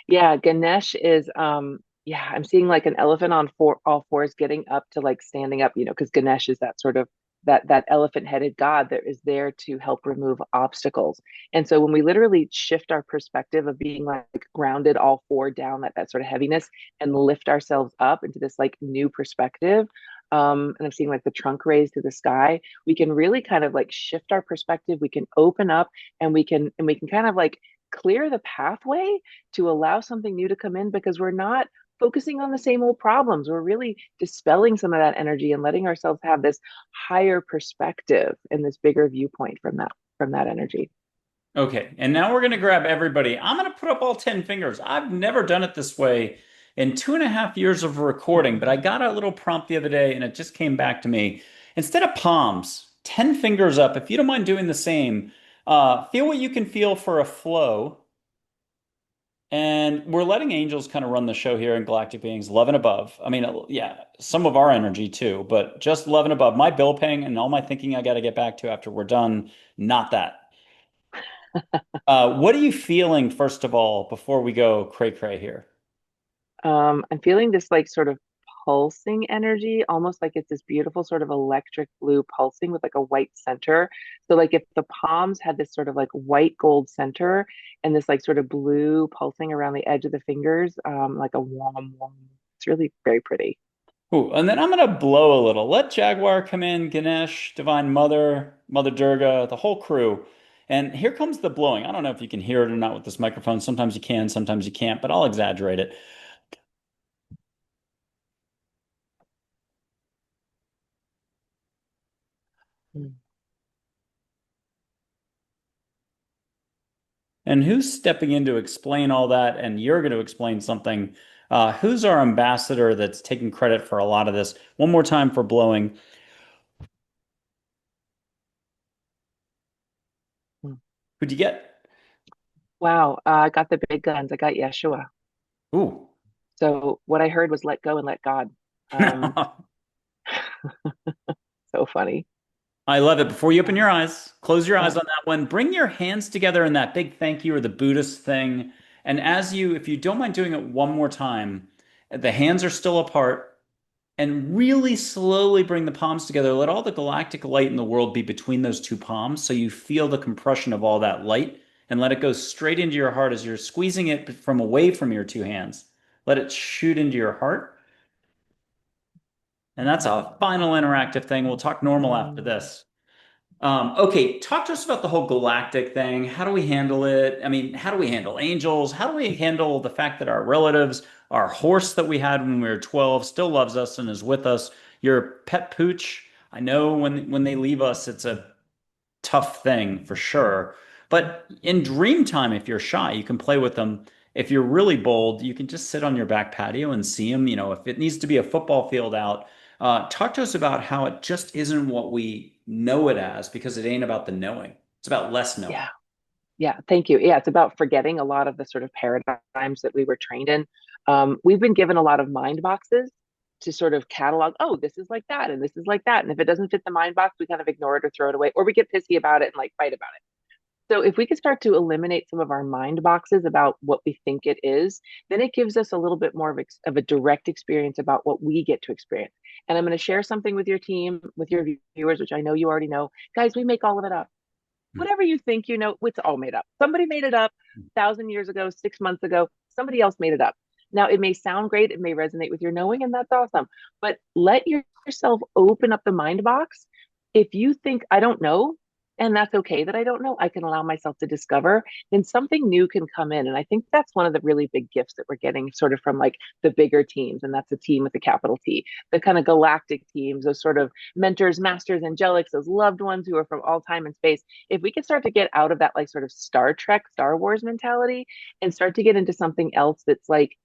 Yeah, Ganesh is yeah, I'm seeing like an elephant on all fours getting up to like standing up, because Ganesh is that sort of that elephant-headed god that is there to help remove obstacles. And so when we literally shift our perspective of being like grounded all four down, that sort of heaviness, and lift ourselves up into this like new perspective, and I'm seeing like the trunk raised to the sky, we can really kind of like shift our perspective, we can open up, and we can kind of like clear the pathway to allow something new to come in, because we're not focusing on the same old problems. We're really dispelling some of that energy and letting ourselves have this higher perspective and this bigger viewpoint from that energy. Okay, and now we're going to grab everybody. I'm going to put up all 10 fingers. I've never done it this way in 2.5 years of recording, but I got a little prompt the other day and it just came back to me. Instead of palms, 10 fingers up. If you don't mind doing the same, feel what you can feel for a flow. And we're letting angels kind of run the show here in Galactic Beings, love and above. I mean, yeah, some of our energy too, but just love and above. My bill paying and all my thinking I got to get back to after we're done, not that. What are you feeling, first of all, before we go cray cray here? I'm feeling this like sort of pulsing energy, almost like it's this beautiful sort of electric blue pulsing with like a white center. So like if the palms had this sort of like white gold center and this like sort of blue pulsing around the edge of the fingers, like a warm, warm. It's really very pretty. Ooh, and then I'm gonna blow a little. Let Jaguar come in, Ganesh, Divine Mother, Mother Durga, the whole crew. And here comes the blowing. I don't know if you can hear it or not with this microphone. Sometimes you can, sometimes you can't, but I'll exaggerate it. Mm. And who's stepping in to explain all that? And you're going to explain something. Who's our ambassador that's taking credit for a lot of this? One more time for blowing. Mm. Who'd you get? Wow, I got the big guns. I got Yeshua. Ooh. So what I heard was let go and let God. Um, so funny. I love it. Before you open Um, your eyes, close your yeah. eyes on that one. Bring your hands together in that big thank you or the Buddhist thing. And if you don't mind doing it one more time, the hands are still apart and really slowly bring the palms together. Let all the galactic light in the world be between those two palms so you feel the compression of all that light and let it go straight into your heart as you're squeezing it from away from your two hands. Let it shoot into your heart. And that's a final interactive thing. We'll talk normal after Mm. this. Okay, talk to us about the whole galactic thing. How do we handle it? I mean, how do we handle angels? How do we handle the fact that our relatives, our horse that we had when we were 12 still loves us and is with us? Your pet pooch, I know when they leave us, it's a tough thing for sure. But in dream time, if you're shy, you can play with them. If you're really bold, you can just sit on your back patio and see them. If it needs to be a football field out, talk to us about how it just isn't what we know it as because it ain't about the knowing. It's about less knowing. Yeah. Yeah, thank you. Yeah, it's about forgetting a lot of the sort of paradigms that we were trained in. We've been given a lot of mind boxes to sort of catalog, oh, this is like that, and this is like that. And if it doesn't fit the mind box, we kind of ignore it or throw it away, or we get pissy about it and like fight about it. So if we could start to eliminate some of our mind boxes about what we think it is, then it gives us a little bit more of a direct experience about what we get to experience. And I'm going to share something with your team, with your viewers, which I know you already know. Guys, we make all of it up. Whatever you think, it's all made up. Somebody made it up 1,000 years ago, 6 months ago. Somebody else made it up. Now, it may sound great, it may resonate with your knowing, and that's awesome. But let yourself open up the mind box. If you think, I don't know, and that's okay that I don't know, I can allow myself to discover, then something new can come in. And I think that's one of the really big gifts that we're getting sort of from like the bigger teams. And that's a team with a capital T, the kind of galactic teams, those sort of mentors, masters, angelics, those loved ones who are from all time and space. If we could start to get out of that like sort of Star Trek, Star Wars mentality and start to get into something else that's like,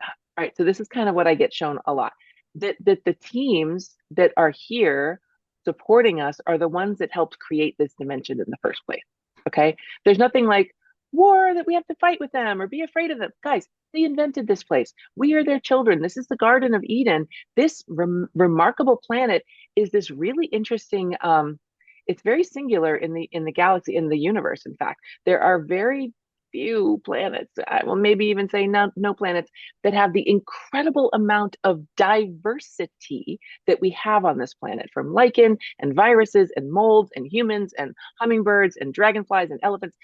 all right, so this is kind of what I get shown a lot. That the teams that are here supporting us are the ones that helped create this dimension in the first place. Okay. There's nothing like war that we have to fight with them or be afraid of them. Guys, they invented this place. We are their children. This is the Garden of Eden. This remarkable planet is this really interesting it's very singular in the galaxy, in the universe. In fact, there are very few planets, I will maybe even say no planets that have the incredible amount of diversity that we have on this planet, from lichen and viruses and molds and humans and hummingbirds and dragonflies and elephants.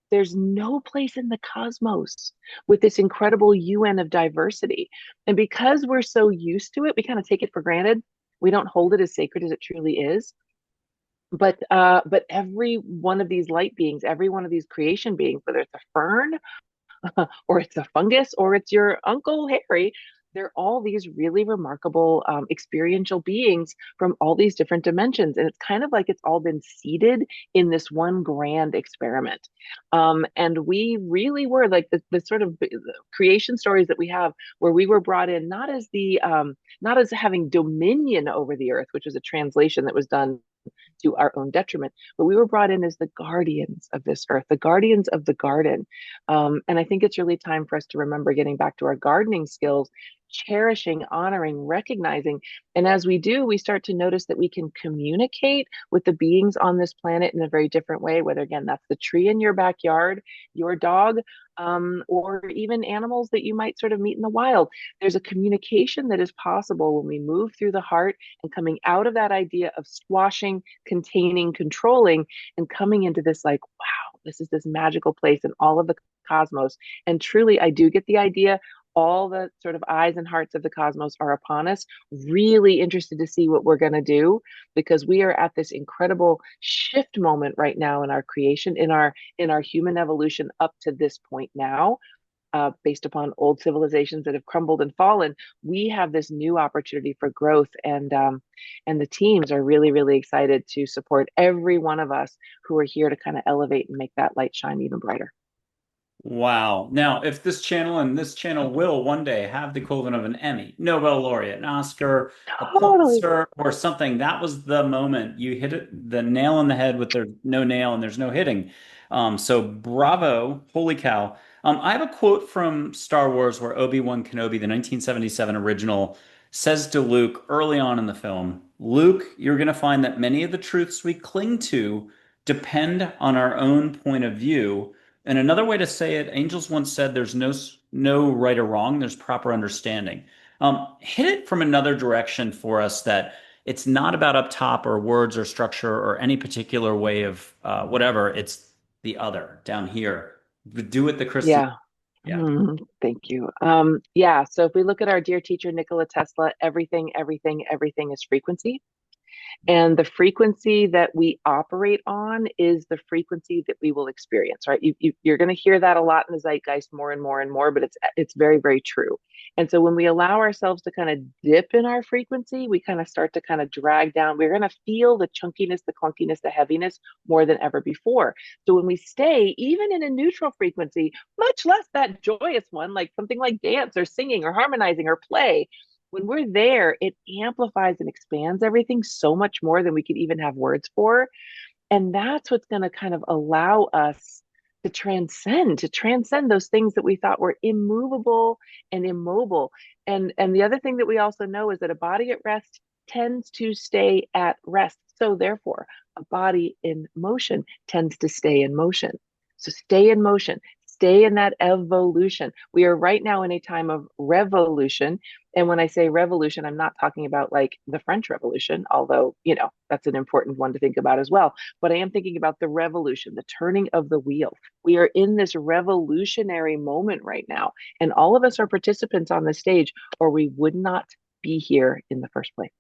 There's no place in the cosmos with this incredible UN of diversity. And because we're so used to it, we kind of take it for granted. We don't hold it as sacred as it truly is. But every one of these light beings, every one of these creation beings, whether it's a fern or it's a fungus or it's your Uncle Harry, they're all these really remarkable experiential beings from all these different dimensions. And it's kind of like it's all been seeded in this one grand experiment. And we really were like the sort of creation stories that we have where we were brought in not as not as having dominion over the earth, which was a translation that was done to our own detriment. But we were brought in as the guardians of this earth, the guardians of the garden. And I think it's really time for us to remember getting back to our gardening skills, cherishing, honoring, recognizing. And as we do, we start to notice that we can communicate with the beings on this planet in a very different way, whether, again, that's the tree in your backyard, your dog, or even animals that you might sort of meet in the wild. There's a communication that is possible when we move through the heart and coming out of that idea of squashing, containing, controlling, and coming into this like, wow, this is this magical place in all of the cosmos. And truly, I do get the idea. All the sort of eyes and hearts of the cosmos are upon us, really interested to see what we're going to do, because we are at this incredible shift moment right now in our creation, in our human evolution up to this point now, based upon old civilizations that have crumbled and fallen. We have this new opportunity for growth, and the teams are really, really excited to support every one of us who are here to kind of elevate and make that light shine even brighter. Wow. Now, if this channel and this channel will one day have the equivalent of an Emmy, Nobel laureate, an Oscar, a Totally. Pulitzer, or something, that was the moment you hit it, the nail on the head with there's no nail and there's no hitting. So bravo. Holy cow. I have a quote from Star Wars where Obi-Wan Kenobi, the 1977 original, says to Luke early on in the film, Luke, you're going to find that many of the truths we cling to depend on our own point of view And another way to say it, angels once said there's no right or wrong, there's proper understanding. Hit it from another direction for us that it's not about up top or words or structure or any particular way of whatever. It's the other down here. Do it the Kristen. Yeah. Yeah. Thank you. Yeah. So if we look at our dear teacher, Nikola Tesla, everything is frequency. And the frequency that we operate on is the frequency that we will experience, right? You're going to hear that a lot in the zeitgeist more and more and more, but it's very, very true. And so when we allow ourselves to kind of dip in our frequency, we kind of start to kind of drag down. We're going to feel the chunkiness, the clunkiness, the heaviness more than ever before. So when we stay even in a neutral frequency, much less that joyous one, like something like dance or singing or harmonizing or play, when we're there, it amplifies and expands everything so much more than we could even have words for. And that's what's going to kind of allow us to transcend those things that we thought were immovable and immobile. And the other thing that we also know is that a body at rest tends to stay at rest. So therefore, a body in motion tends to stay in motion. So stay in motion, stay in that evolution. We are right now in a time of revolution. And when I say revolution, I'm not talking about like the French Revolution, although, that's an important one to think about as well. But I am thinking about the revolution, the turning of the wheel. We are in this revolutionary moment right now. And all of us are participants on the stage, or we would not be here in the first place.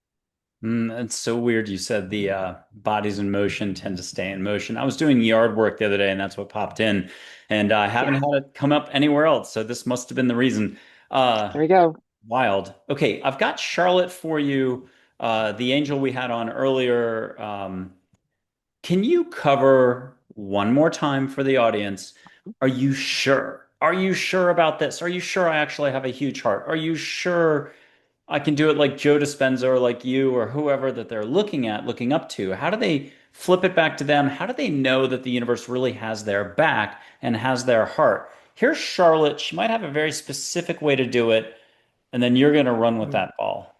It's so weird. You said the bodies in motion tend to stay in motion. I was doing yard work the other day, and that's what popped in, and I haven't Yeah, had it come up anywhere else. So this must have been the reason. there we go. Wild. Okay, I've got Charlotte for you, the angel we had on earlier. Can you cover one more time for the audience? Are you sure? Are you sure about this? Are you sure I actually have a huge heart? Are you sure I can do it like Joe Dispenza or like you or whoever that they're looking at, looking up to? How do they flip it back to them? How do they know that the universe really has their back and has their heart? Here's Charlotte. She might have a very specific way to do it, and then you're going to run with Mm, that ball.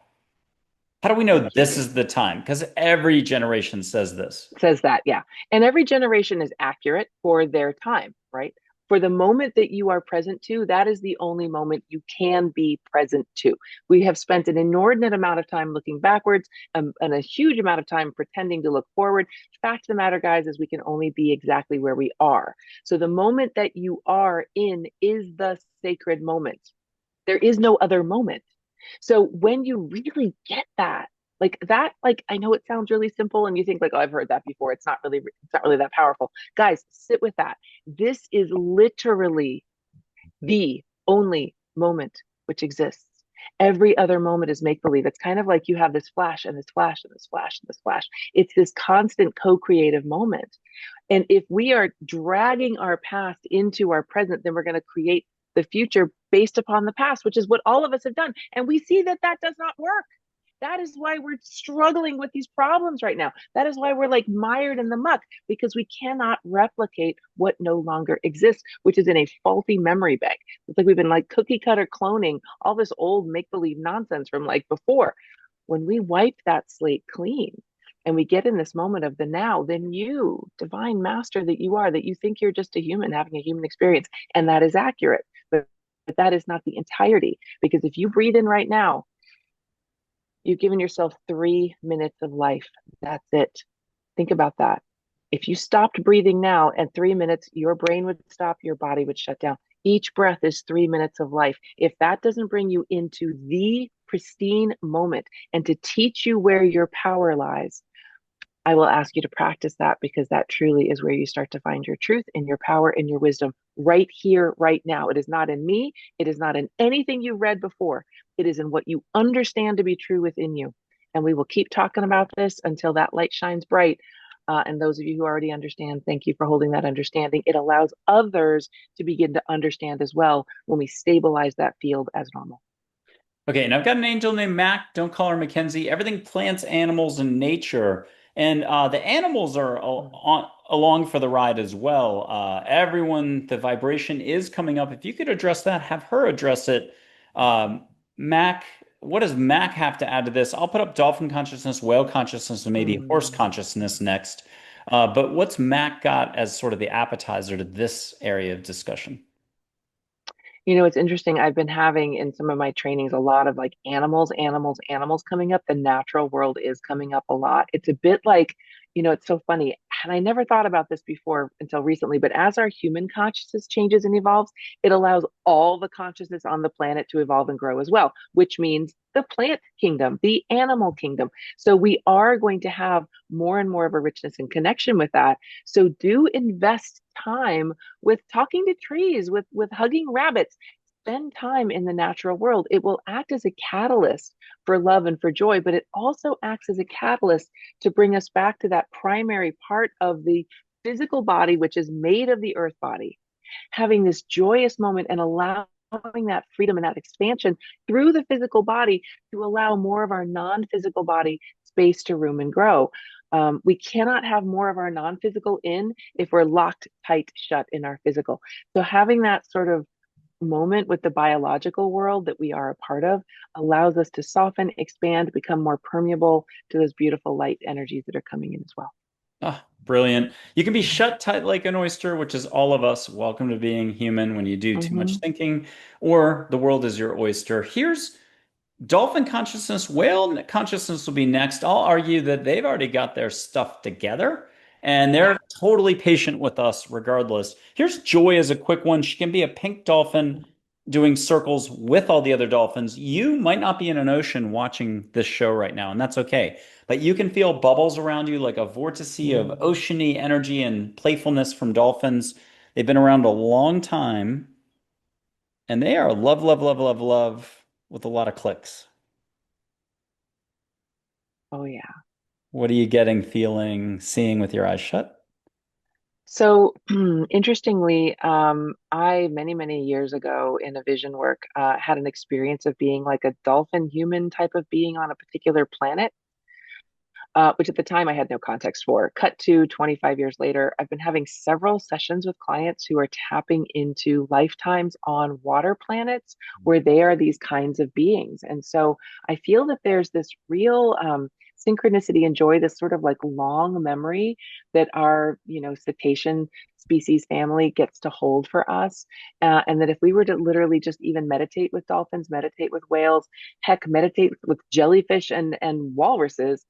How do we know thank this you. is the time? Because every generation says this. Says that, yeah. And every generation is accurate for their time, right? For the moment that you are present to, that is the only moment you can be present to. We have spent an inordinate amount of time looking backwards, and a huge amount of time pretending to look forward. Fact of the matter, guys, is we can only be exactly where we are. So the moment that you are in is the sacred moment. There is no other moment. So when you really get that, like I know it sounds really simple and you think like, oh, I've heard that before. It's not really that powerful. Guys, sit with that. This is literally the only moment which exists. Every other moment is make believe. It's kind of like you have this flash and this flash and this flash and this flash. It's this constant co creative moment. And if we are dragging our past into our present, then we're going to create the future based upon the past, which is what all of us have done. And we see that that does not work. That is why we're struggling with these problems right now. That is why we're like mired in the muck because we cannot replicate what no longer exists, which is in a faulty memory bank. It's like we've been like cookie cutter cloning all this old make believe nonsense from like before. When we wipe that slate clean and we get in this moment of the now, then you, divine master that you are, that you think you're just a human having a human experience, and that is accurate. But that is not the entirety because if you breathe in right now, you've given yourself 3 minutes of life. That's it. Think about that. If you stopped breathing now at 3 minutes, your brain would stop, your body would shut down. Each breath is 3 minutes of life. If that doesn't bring you into the pristine moment and to teach you where your power lies, I will ask you to practice that because that truly is where you start to find your truth and your power and your wisdom right here, right now. It is not in me. It is not in anything you read before. It is in what you understand to be true within you. And we will keep talking about this until that light shines bright. And those of you who already understand, thank you for holding that understanding. It allows others to begin to understand as well when we stabilize that field as normal. Okay, and I've got an angel named Mac. Don't call her Mackenzie. Everything plants, animals, and nature. And the animals are along for the ride as well. Everyone, the vibration is coming up. If you could address that, have her address it. Mac, what does Mac have to add to this? I'll put up dolphin consciousness, whale consciousness, and maybe horse Mm. consciousness next. But what's Mac got as sort of the appetizer to this area of discussion? It's interesting. I've been having in some of my trainings a lot of like animals, animals, animals coming up. The natural world is coming up a lot. It's a bit like, it's so funny. And I never thought about this before until recently, but as our human consciousness changes and evolves, it allows all the consciousness on the planet to evolve and grow as well, which means the plant kingdom, the animal kingdom. So we are going to have more and more of a richness and connection with that. So do invest time with talking to trees, with hugging rabbits. Spend time in the natural world. It will act as a catalyst for love and for joy, but it also acts as a catalyst to bring us back to that primary part of the physical body, which is made of the earth body, having this joyous moment and allowing that freedom and that expansion through the physical body to allow more of our non-physical body space to room and grow. We cannot have more of our non-physical in if we're locked tight shut in our physical. So having that sort of moment with the biological world that we are a part of allows us to soften, expand, become more permeable to those beautiful light energies that are coming in as well. Ah, brilliant. You can be shut tight like an oyster, which is all of us. Welcome to being human when you do too much Mm-hmm. thinking, or the world is your oyster. Here's dolphin consciousness, whale consciousness will be next. I'll argue that they've already got their stuff together and Yeah. they're totally patient with us regardless. Here's Joy as a quick one. She can be a pink dolphin doing circles with all the other dolphins. You might not be in an ocean watching this show right now, and that's okay. But you can feel bubbles around you like a vortice of Mm. oceany energy and playfulness from dolphins. They've been around a long time, and they are love, love, love, love, love with a lot of clicks. Oh, yeah. What are you getting, feeling, seeing with your eyes shut? So interestingly, I many, many years ago in a vision work had an experience of being like a dolphin human type of being on a particular planet, which at the time I had no context for. Cut to 25 years later, I've been having several sessions with clients who are tapping into lifetimes on water planets where they are these kinds of beings. And so I feel that there's this real synchronicity and joy, this sort of like long memory that our, cetacean species family gets to hold for us. And that if we were to literally just even meditate with dolphins, meditate with whales, heck, meditate with jellyfish and walruses,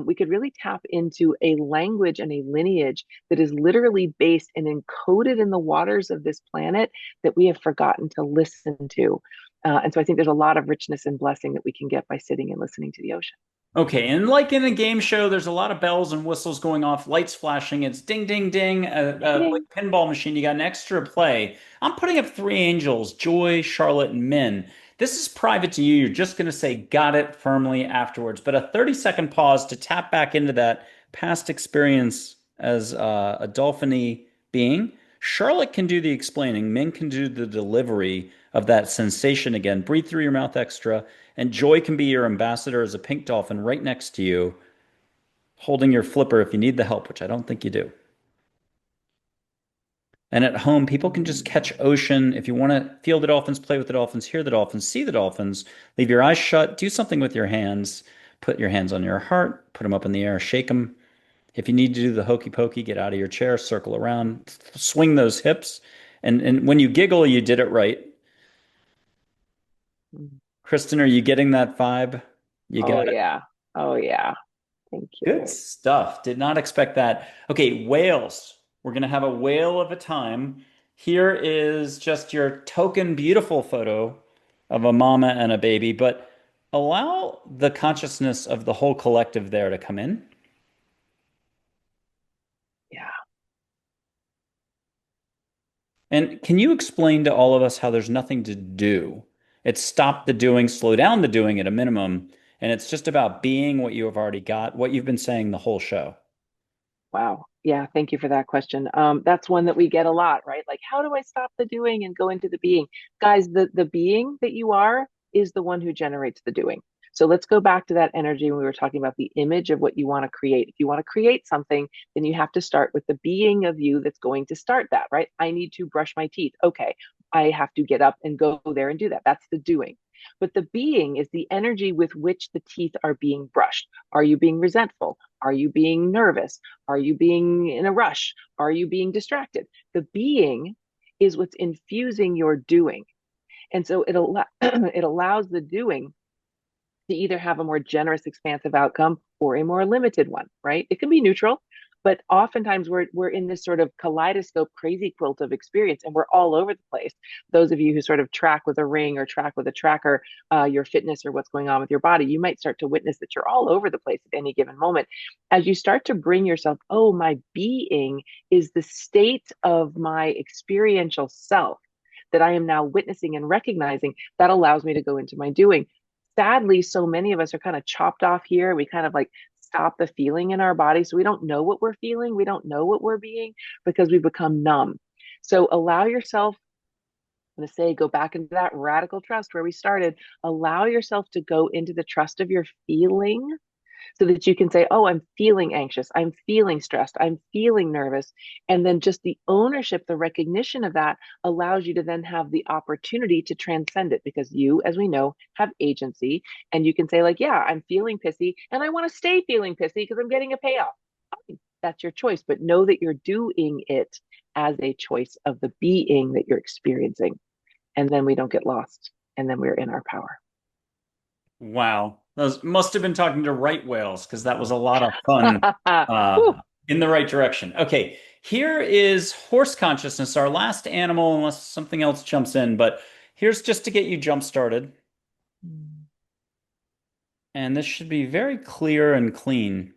we could really tap into a language and a lineage that is literally based and encoded in the waters of this planet that we have forgotten to listen to. And so I think there's a lot of richness and blessing that we can get by sitting and listening to the ocean. Okay, and like in a game show, there's a lot of bells and whistles going off, lights flashing. It's ding, ding, ding. Ding, Like ding. pinball machine. You got an extra play. I'm putting up three angels: Joy, Charlotte, and Min. This is private to you. You're just going to say "got it" firmly afterwards. But a 30-second pause to tap back into that past experience as a dolphiny being. Charlotte can do the explaining. Min can do the delivery of that sensation again. Breathe through your mouth extra. And Joy can be your ambassador as a pink dolphin right next to you, holding your flipper if you need the help, which I don't think you do. And at home, people can just catch ocean. If you want to feel the dolphins, play with the dolphins, hear the dolphins, see the dolphins, leave your eyes shut, do something with your hands. Put your hands on your heart, put them up in the air, shake them. If you need to do the hokey pokey, get out of your chair, circle around, swing those hips. And when you giggle, you did it right. Kristen, are you getting that vibe? You Oh, got it. yeah. Oh, yeah. Thank Good you. stuff. Did not expect that. Okay, whales. We're going to have a whale of a time. Here is just your token beautiful photo of a mama and a baby, but allow the consciousness of the whole collective there to come in. Yeah. And can you explain to all of us how there's nothing to do? It's stop the doing, slow down the doing at a minimum, and it's just about being what you have already got, what you've been saying the whole show. Wow. Yeah, thank you for that question. That's one that we get a lot, right? Like, how do I stop the doing and go into the being? Guys, the being that you are is the one who generates the doing. So let's go back to that energy when we were talking about the image of what you want to create. If you want to create something, then you have to start with the being of you that's going to start that, right? I need to brush my teeth. Okay. I have to get up and go there and do that. That's the doing. But the being is the energy with which the teeth are being brushed. Are you being resentful? Are you being nervous? Are you being in a rush? Are you being distracted? The being is what's infusing your doing. And so it allows the doing to either have a more generous, expansive outcome or a more limited one, right? It can be neutral, but oftentimes we're in this sort of kaleidoscope crazy quilt of experience and we're all over the place. Those of you who sort of track with a ring or track with a tracker your fitness or what's going on with your body, you might start to witness that you're all over the place at any given moment. As you start to bring yourself, oh, my being is the state of my experiential self that I am now witnessing and recognizing, that allows me to go into my doing. Sadly, so many of us are kind of chopped off here. We kind of like stop the feeling in our body. So we don't know what we're feeling. We don't know what we're being because we become numb. So allow yourself, I'm going to say, go back into that radical trust where we started. Allow yourself to go into the trust of your feeling so that you can say, oh, I'm feeling anxious, I'm feeling stressed, I'm feeling nervous. And then just the ownership, the recognition of that allows you to then have the opportunity to transcend it because you, as we know, have agency. And you can say, like, yeah, I'm feeling pissy and I want to stay feeling pissy because I'm getting a payoff. Fine, that's your choice. But know that you're doing it as a choice of the being that you're experiencing. And then we don't get lost. And then we're in our power. Wow. Those must have been talking to right whales because that was a lot of fun uh, Whew. in the right direction. Okay, here is horse consciousness, our last animal, unless something else jumps in. But here's just to get you jump started. And this should be very clear and clean.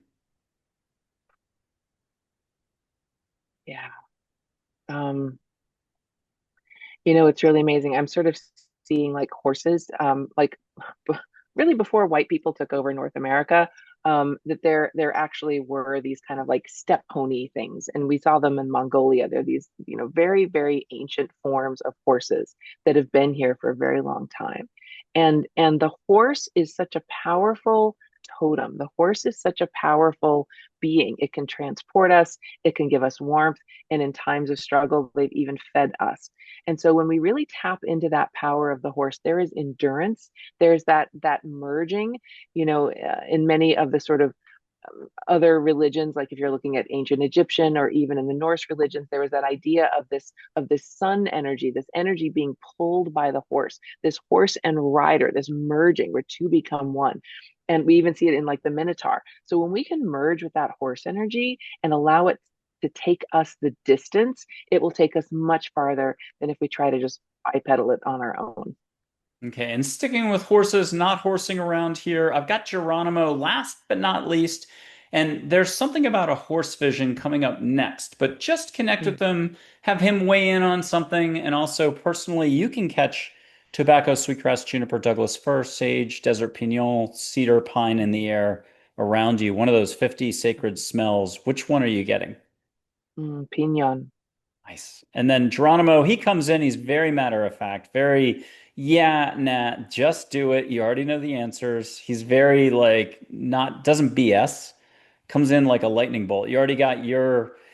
Yeah. Um, it's really amazing. I'm sort of seeing like horses, like really before white people took over North America, that there actually were these kind of like step pony things, and we saw them in Mongolia. They're these, very, very ancient forms of horses that have been here for a very long time. And the horse is such a powerful totem. The horse is such a powerful being. It can transport us, it can give us warmth, and in times of struggle, they've even fed us. And so when we really tap into that power of the horse, there is endurance. There's that merging, in many of the sort of other religions, like if you're looking at ancient Egyptian or even in the Norse religions, there was that idea of this sun energy, this energy being pulled by the horse, this horse and rider, this merging where two become one. And we even see it in like the Minotaur. So when we can merge with that horse energy and allow it to take us the distance, it will take us much farther than if we try to just bipedal it on our own. Okay, and sticking with horses, not horsing around here, I've got Geronimo last but not least. And there's something about a horse vision coming up next, but just connect with Mm, them, have him weigh in on something. And also, personally, you can catch tobacco, sweetgrass, juniper, Douglas fir, sage, desert pinon, cedar, pine in the air around you. One of those 50 sacred smells. Which one are you getting? Pinion. Nice. And then Geronimo, he comes in, he's very matter of fact, very, yeah, nah, just do it. You already know the answers. He's very like not doesn't BS. Comes in like a lightning bolt. You already got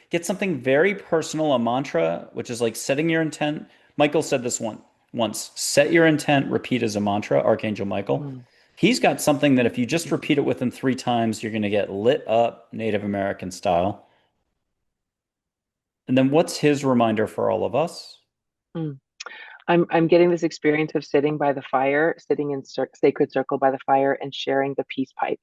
get something very personal, a mantra, which is like setting your intent. Michael said this once. Set your intent, repeat as a mantra, Archangel Michael. Mm. He's got something that if you just repeat it with him 3 times, you're gonna get lit up Native American style. And then what's his reminder for all of us? Mm. I'm getting this experience of sitting by the fire, sitting in sacred circle by the fire, and sharing the peace pipe.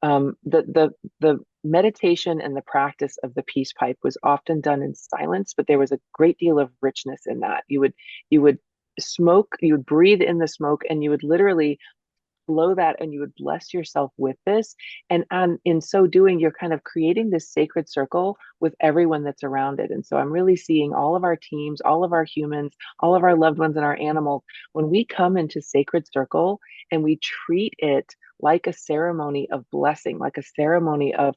The meditation and the practice of the peace pipe was often done in silence, but there was a great deal of richness in that. You would smoke, you would breathe in the smoke, and you would literally blow that and you would bless yourself with this. And in so doing, you're kind of creating this sacred circle with everyone that's around it. And so I'm really seeing all of our teams, all of our humans, all of our loved ones and our animals, when we come into sacred circle and we treat it like a ceremony of blessing, like a ceremony of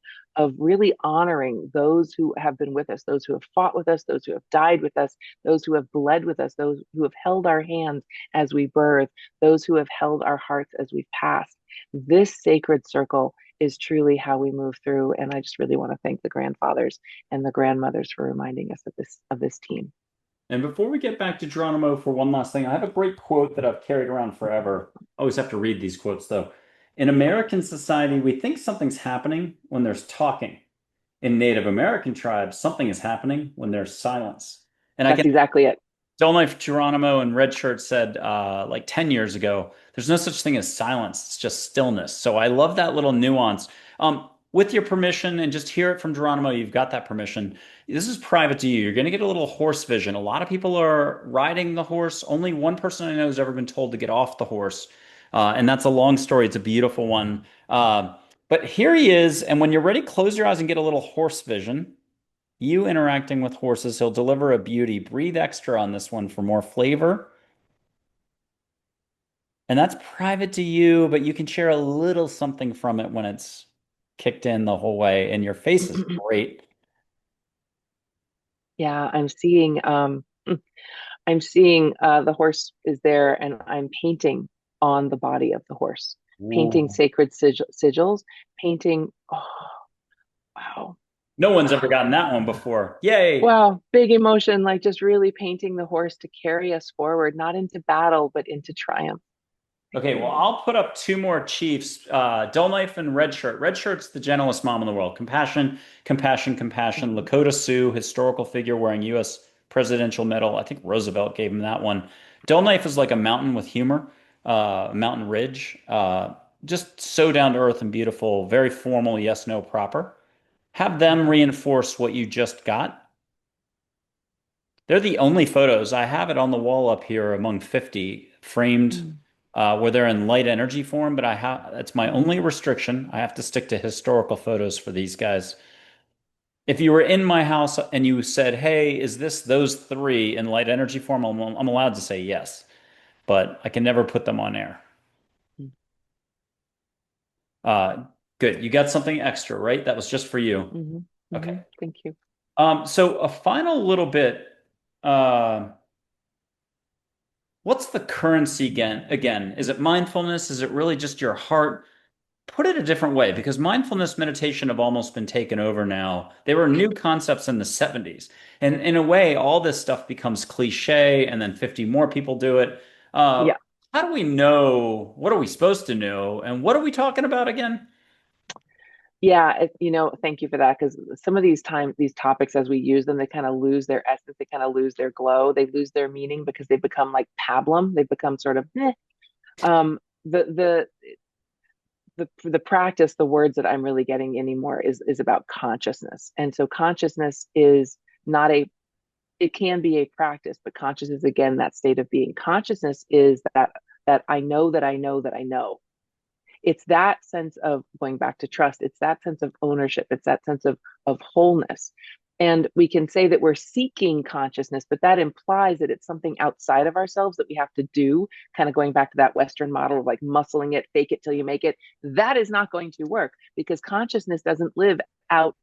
really honoring those who have been with us, those who have fought with us, those who have died with us, those who have bled with us, those who have held our hands as we birth, those who have held our hearts as we've passed. This sacred circle is truly how we move through. And I just really want to thank the grandfathers and the grandmothers for reminding us of this team. And before we get back to Geronimo for one last thing, I have a great quote that I've carried around forever. I always have to read these quotes though. In American society, we think something's happening when there's talking. In Native American tribes, something is happening when there's silence. And I That's can exactly it. Don't know if Geronimo and Red Shirt said like 10 years ago, there's no such thing as silence, it's just stillness. So I love that little nuance. With your permission, and just hear it from Geronimo, you've got that permission. This is private to you. You're going to get a little horse vision. A lot of people are riding the horse. Only one person I know has ever been told to get off the horse. And that's a long story. It's a beautiful one. But here he is. And when you're ready, close your eyes and get a little horse vision. You interacting with horses, he'll deliver a beauty. Breathe extra on this one for more flavor. And that's private to you, but you can share a little something from it when it's kicked in the whole way. And your face is great. Yeah, I'm seeing the horse is there and I'm painting on the body of the horse, painting Ooh. sacred sigils, painting, oh, wow. No one's ever gotten that one before. Yay. Wow, big emotion, like just really painting the horse to carry us forward, not into battle, but into triumph. Okay, well, I'll put up two more chiefs, Dull Knife and Red Shirt. Red Shirt's the gentlest mom in the world. Compassion, compassion, compassion. Mhm. Lakota Sioux, historical figure wearing U.S. presidential medal. I think Roosevelt gave him that one. Dull Knife is like a mountain with humor, mountain ridge. Just so down to earth and beautiful. Very formal, yes, no, proper. Have them Mhm. reinforce what you just got. They're the only photos. I have it on the wall up here among 50 framed Mhm. where they're in light energy form, but I have that's my Mhm. only restriction. I have to stick to historical photos for these guys. If you were in my house and you said, "Hey, is this those three in light energy form?" I'm allowed to say yes, but I can never put them on air. Mhm. Uh, Good. You got something extra, right? That was just for you. Mhm. Okay. Mhm. Thank you. So a final little bit. Uh, what's the currency again? Again, is it mindfulness? Is it really just your heart? Put it a different way, because mindfulness meditation have almost been taken over now. They were new concepts in the 70s. And in a way, all this stuff becomes cliche, and then 50 more people do it. Uh, Yeah. how do we know? What are we supposed to know? And what are we talking about again? Yeah, thank you for that because some of these topics as we use them, they kind of lose their essence, they kind of lose their glow, they lose their meaning because they become like pablum, they become sort of um the the practice, the words that I'm really getting anymore is about consciousness. And so consciousness is not a it can be a practice, but consciousness is again that state of being. Consciousness is that I know that I know that I know. It's that sense of going back to trust. It's that sense of ownership. It's that sense of wholeness. And we can say that we're seeking consciousness, but that implies that it's something outside of ourselves that we have to do, kind of going back to that Western model of like muscling it, fake it till you make it. That is not going to work because consciousness doesn't live out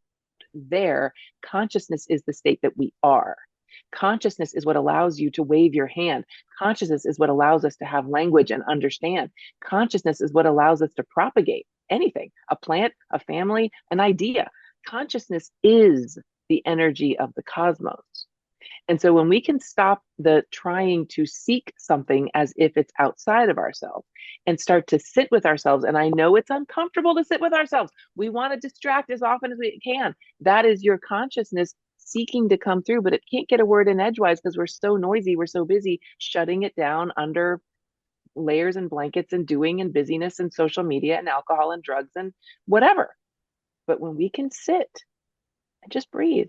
there. Consciousness is the state that we are. Consciousness is what allows you to wave your hand. Consciousness is what allows us to have language and understand. Consciousness is what allows us to propagate anything, a plant, a family, an idea. Consciousness is the energy of the cosmos. And so when we can stop the trying to seek something as if it's outside of ourselves and start to sit with ourselves, and I know it's uncomfortable to sit with ourselves. We want to distract as often as we can. That is your consciousness seeking to come through, but it can't get a word in edgewise because we're so noisy, we're so busy shutting it down under layers and blankets and doing and busyness and social media and alcohol and drugs and whatever. But when we can sit and just breathe.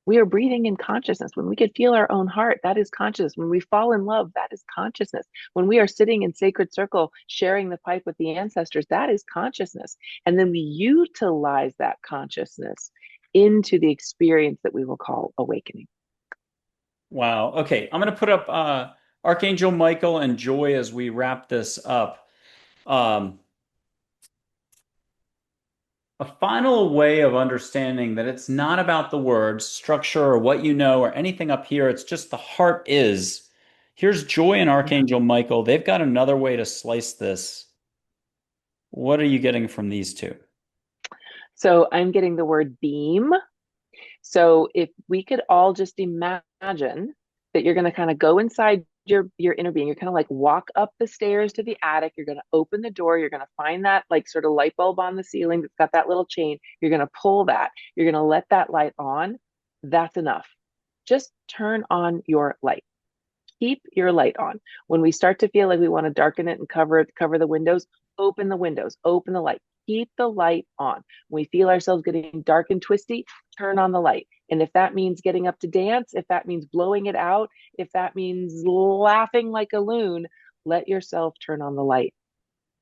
We are breathing in consciousness. When we can feel our own heart, that is consciousness. When we fall in love, that is consciousness. When we are sitting in sacred circle, sharing the pipe with the ancestors, that is consciousness. And then we utilize that consciousness into the experience that we will call awakening. Wow. Okay, I'm going to put up Archangel Michael and Joy as we wrap this up. Um, a final way of understanding that it's not about the words, structure, or what you know, or anything up here. It's just the heart is. Here's Joy and Yeah. Archangel Michael. They've got another way to slice this. What are you getting from these two? So I'm getting the word beam. So if we could all just imagine that you're going to kind of go inside your inner being. You're kind of like walk up the stairs to the attic. You're going to open the door. You're going to find that like sort of light bulb on the ceiling that's got that little chain. You're going to pull that. You're going to let that light on. That's enough. Just turn on your light. Keep your light on. When we start to feel like we want to darken it and cover the windows, open the light. Keep the light on. When we feel ourselves getting dark and twisty, turn on the light. And if that means getting up to dance, if that means blowing it out, if that means laughing like a loon, let yourself turn on the light.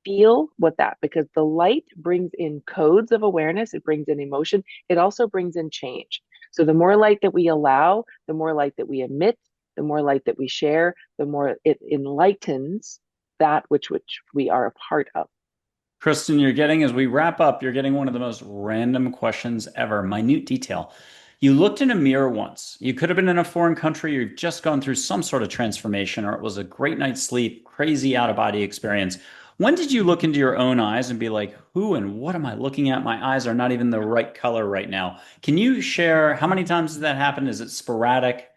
Feel what that, because the light brings in codes of awareness, it brings in emotion, it also brings in change. So the more light that we allow, the more light that we emit, the more light that we share, the more it enlightens that which we are a part of. Kristen, you're getting, as we wrap up, you're getting one of the most random questions ever. Minute detail. You looked in a mirror once. You could have been in a foreign country, you've just gone through some sort of transformation, or it was a great night's sleep, crazy out of body experience. When did you look into your own eyes and be like, who and what am I looking at? My eyes are not even the right color right now. Can you share how many times has that happened? Is it sporadic?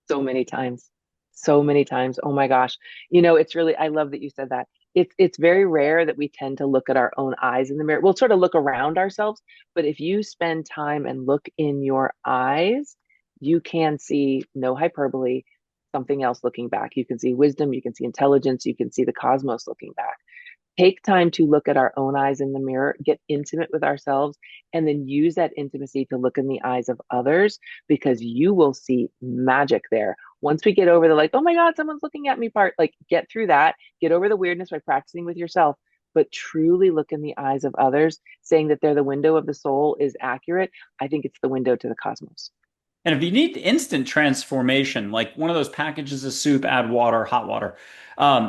So many times. So many times. Oh my gosh. It's really, I love that you said that. It's very rare that we tend to look at our own eyes in the mirror. We'll sort of look around ourselves, but if you spend time and look in your eyes, you can see, no hyperbole, something else looking back. You can see wisdom, you can see intelligence, you can see the cosmos looking back. Take time to look at our own eyes in the mirror, get intimate with ourselves, and then use that intimacy to look in the eyes of others, because you will see magic there. Once we get over the like, oh my God, someone's looking at me part, like get through that, get over the weirdness by practicing with yourself, but truly look in the eyes of others, saying that they're the window of the soul is accurate. I think it's the window to the cosmos. And if you need instant transformation, like one of those packages of soup, add water, hot water,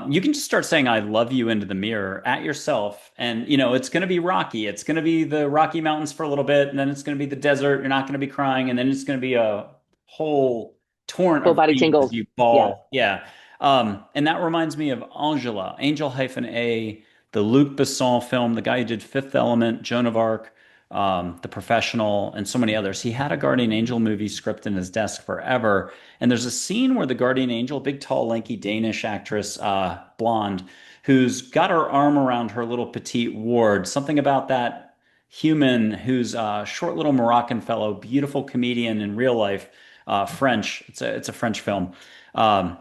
you can just start saying, I love you into the mirror at yourself. And, it's going to be rocky. It's going to be the Rocky Mountains for a little bit, and then it's going to be the desert. You're not going to be crying. And then it's going to be a whole torrent Full of body grief as tingles. you Yeah. bawl. Yeah. And that reminds me of Angela, Angel-A, the Luc Besson film, the guy who did Fifth Element, Joan of Arc, The Professional, and so many others. He had a Guardian Angel movie script in his desk forever. And there's a scene where the Guardian Angel, big, tall, lanky Danish actress, blonde, who's got her arm around her little petite ward, something about that human who's a short little Moroccan fellow, beautiful comedian in real life, French. It's a French film. Um,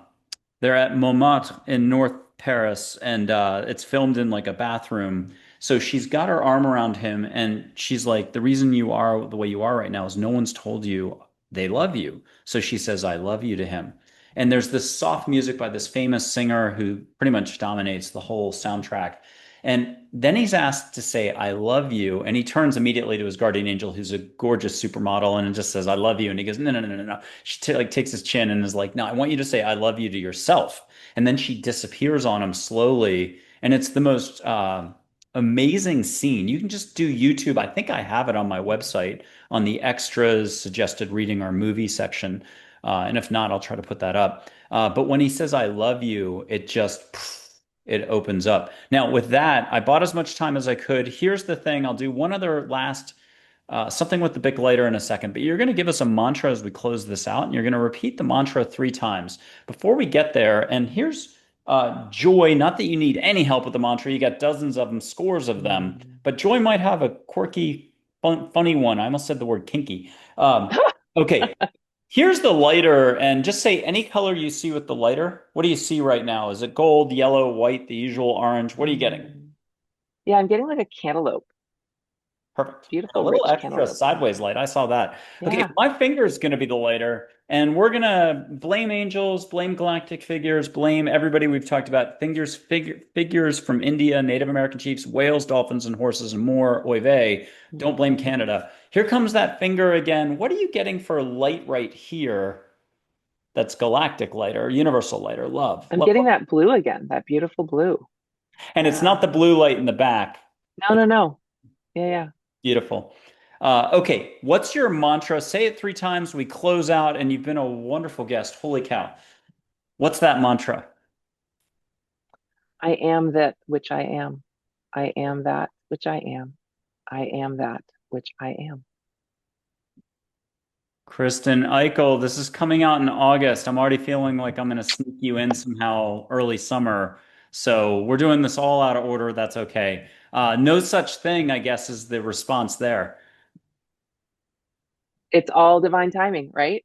they're at Montmartre in North Paris, and it's filmed in like a bathroom. So she's got her arm around him, and she's like, "The reason you are the way you are right now is no one's told you they love you." So she says, "I love you" to him. And there's this soft music by this famous singer who pretty much dominates the whole soundtrack. And then he's asked to say, "I love you." And he turns immediately to his guardian angel, who's a gorgeous supermodel, and just says, "I love you." And he goes, "No, no, no, no, no." She like takes his chin and is like, "No, I want you to say, I love you to yourself." And then she disappears on him slowly. And it's the most amazing scene. You can just do YouTube. I think I have it on my website on the extras, suggested reading or movie section. And if not, I'll try to put that up. But when he says, "I love you," it just it opens up. Now, with that, I bought as much time as I could. Here's the thing. I'll do one other last something with the big lighter in a second, but you're going to give us a mantra as we close this out, and you're going to repeat the mantra 3 times. Before we get there, and here's Joy, not that you need any help with the mantra, you got dozens of them, scores of them, Mm. but Joy might have a quirky, funny one. I almost said the word kinky. Okay, here's the lighter, and just say any color you see with the lighter. What do you see right now? Is it gold, yellow, white, the usual orange? What are you getting? Mm. Yeah, I'm getting like a cantaloupe, Perfect. A beautiful, little rich extra cantaloupe. sideways light. I saw that. Okay, Yeah. my finger is going to be the lighter, and we're going to blame angels, blame galactic figures, blame everybody we've talked about. Figures from India, Native American chiefs, whales, dolphins, and horses, and more. Oy vey. Don't blame Mhm. Canada. Here comes that finger again. What are you getting for light right here? That's galactic light or universal light or love. I'm Love, getting love. that blue again, that beautiful blue. And it's Yeah. not the blue light in the back. No, no, no. Yeah, yeah. Beautiful. Okay, what's your mantra? Say it 3 times. We close out, and you've been a wonderful guest. Holy cow. What's that mantra? I am that which I am. I am that which I am. I am that which I am. Kristen Eichel, this is coming out in August. I'm already feeling like I'm going to sneak you in somehow early summer. So we're doing this all out of order. That's okay. No such thing, I guess, is the response there. It's all divine timing, right?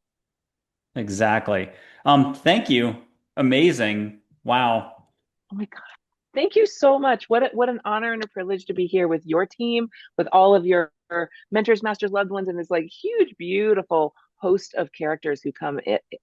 Exactly. Thank you. Amazing. Wow. Oh my God. Thank you so much. What an honor and a privilege to be here with your team, with all of your mentors, masters, loved ones, and this like huge, beautiful host of characters who come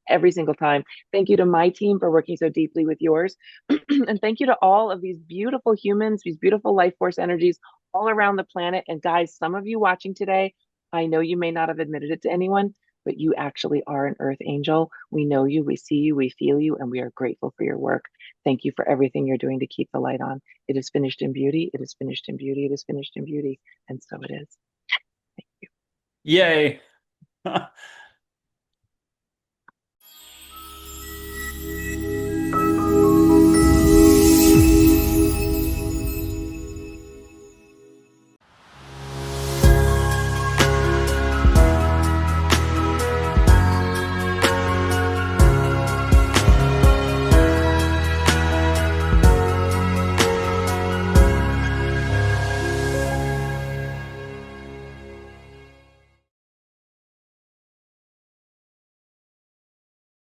every single time. Thank you to my team for working so deeply with yours. And thank you to all of these beautiful humans, these beautiful life force energies all around the planet. And guys, some of you watching today, I know you may not have admitted it to anyone, but you actually are an earth angel. We know you, we see you, we feel you, and we are grateful for your work. Thank you for everything you're doing to keep the light on. It is finished in beauty. It is finished in beauty. It is finished in beauty. And so it is. Yay.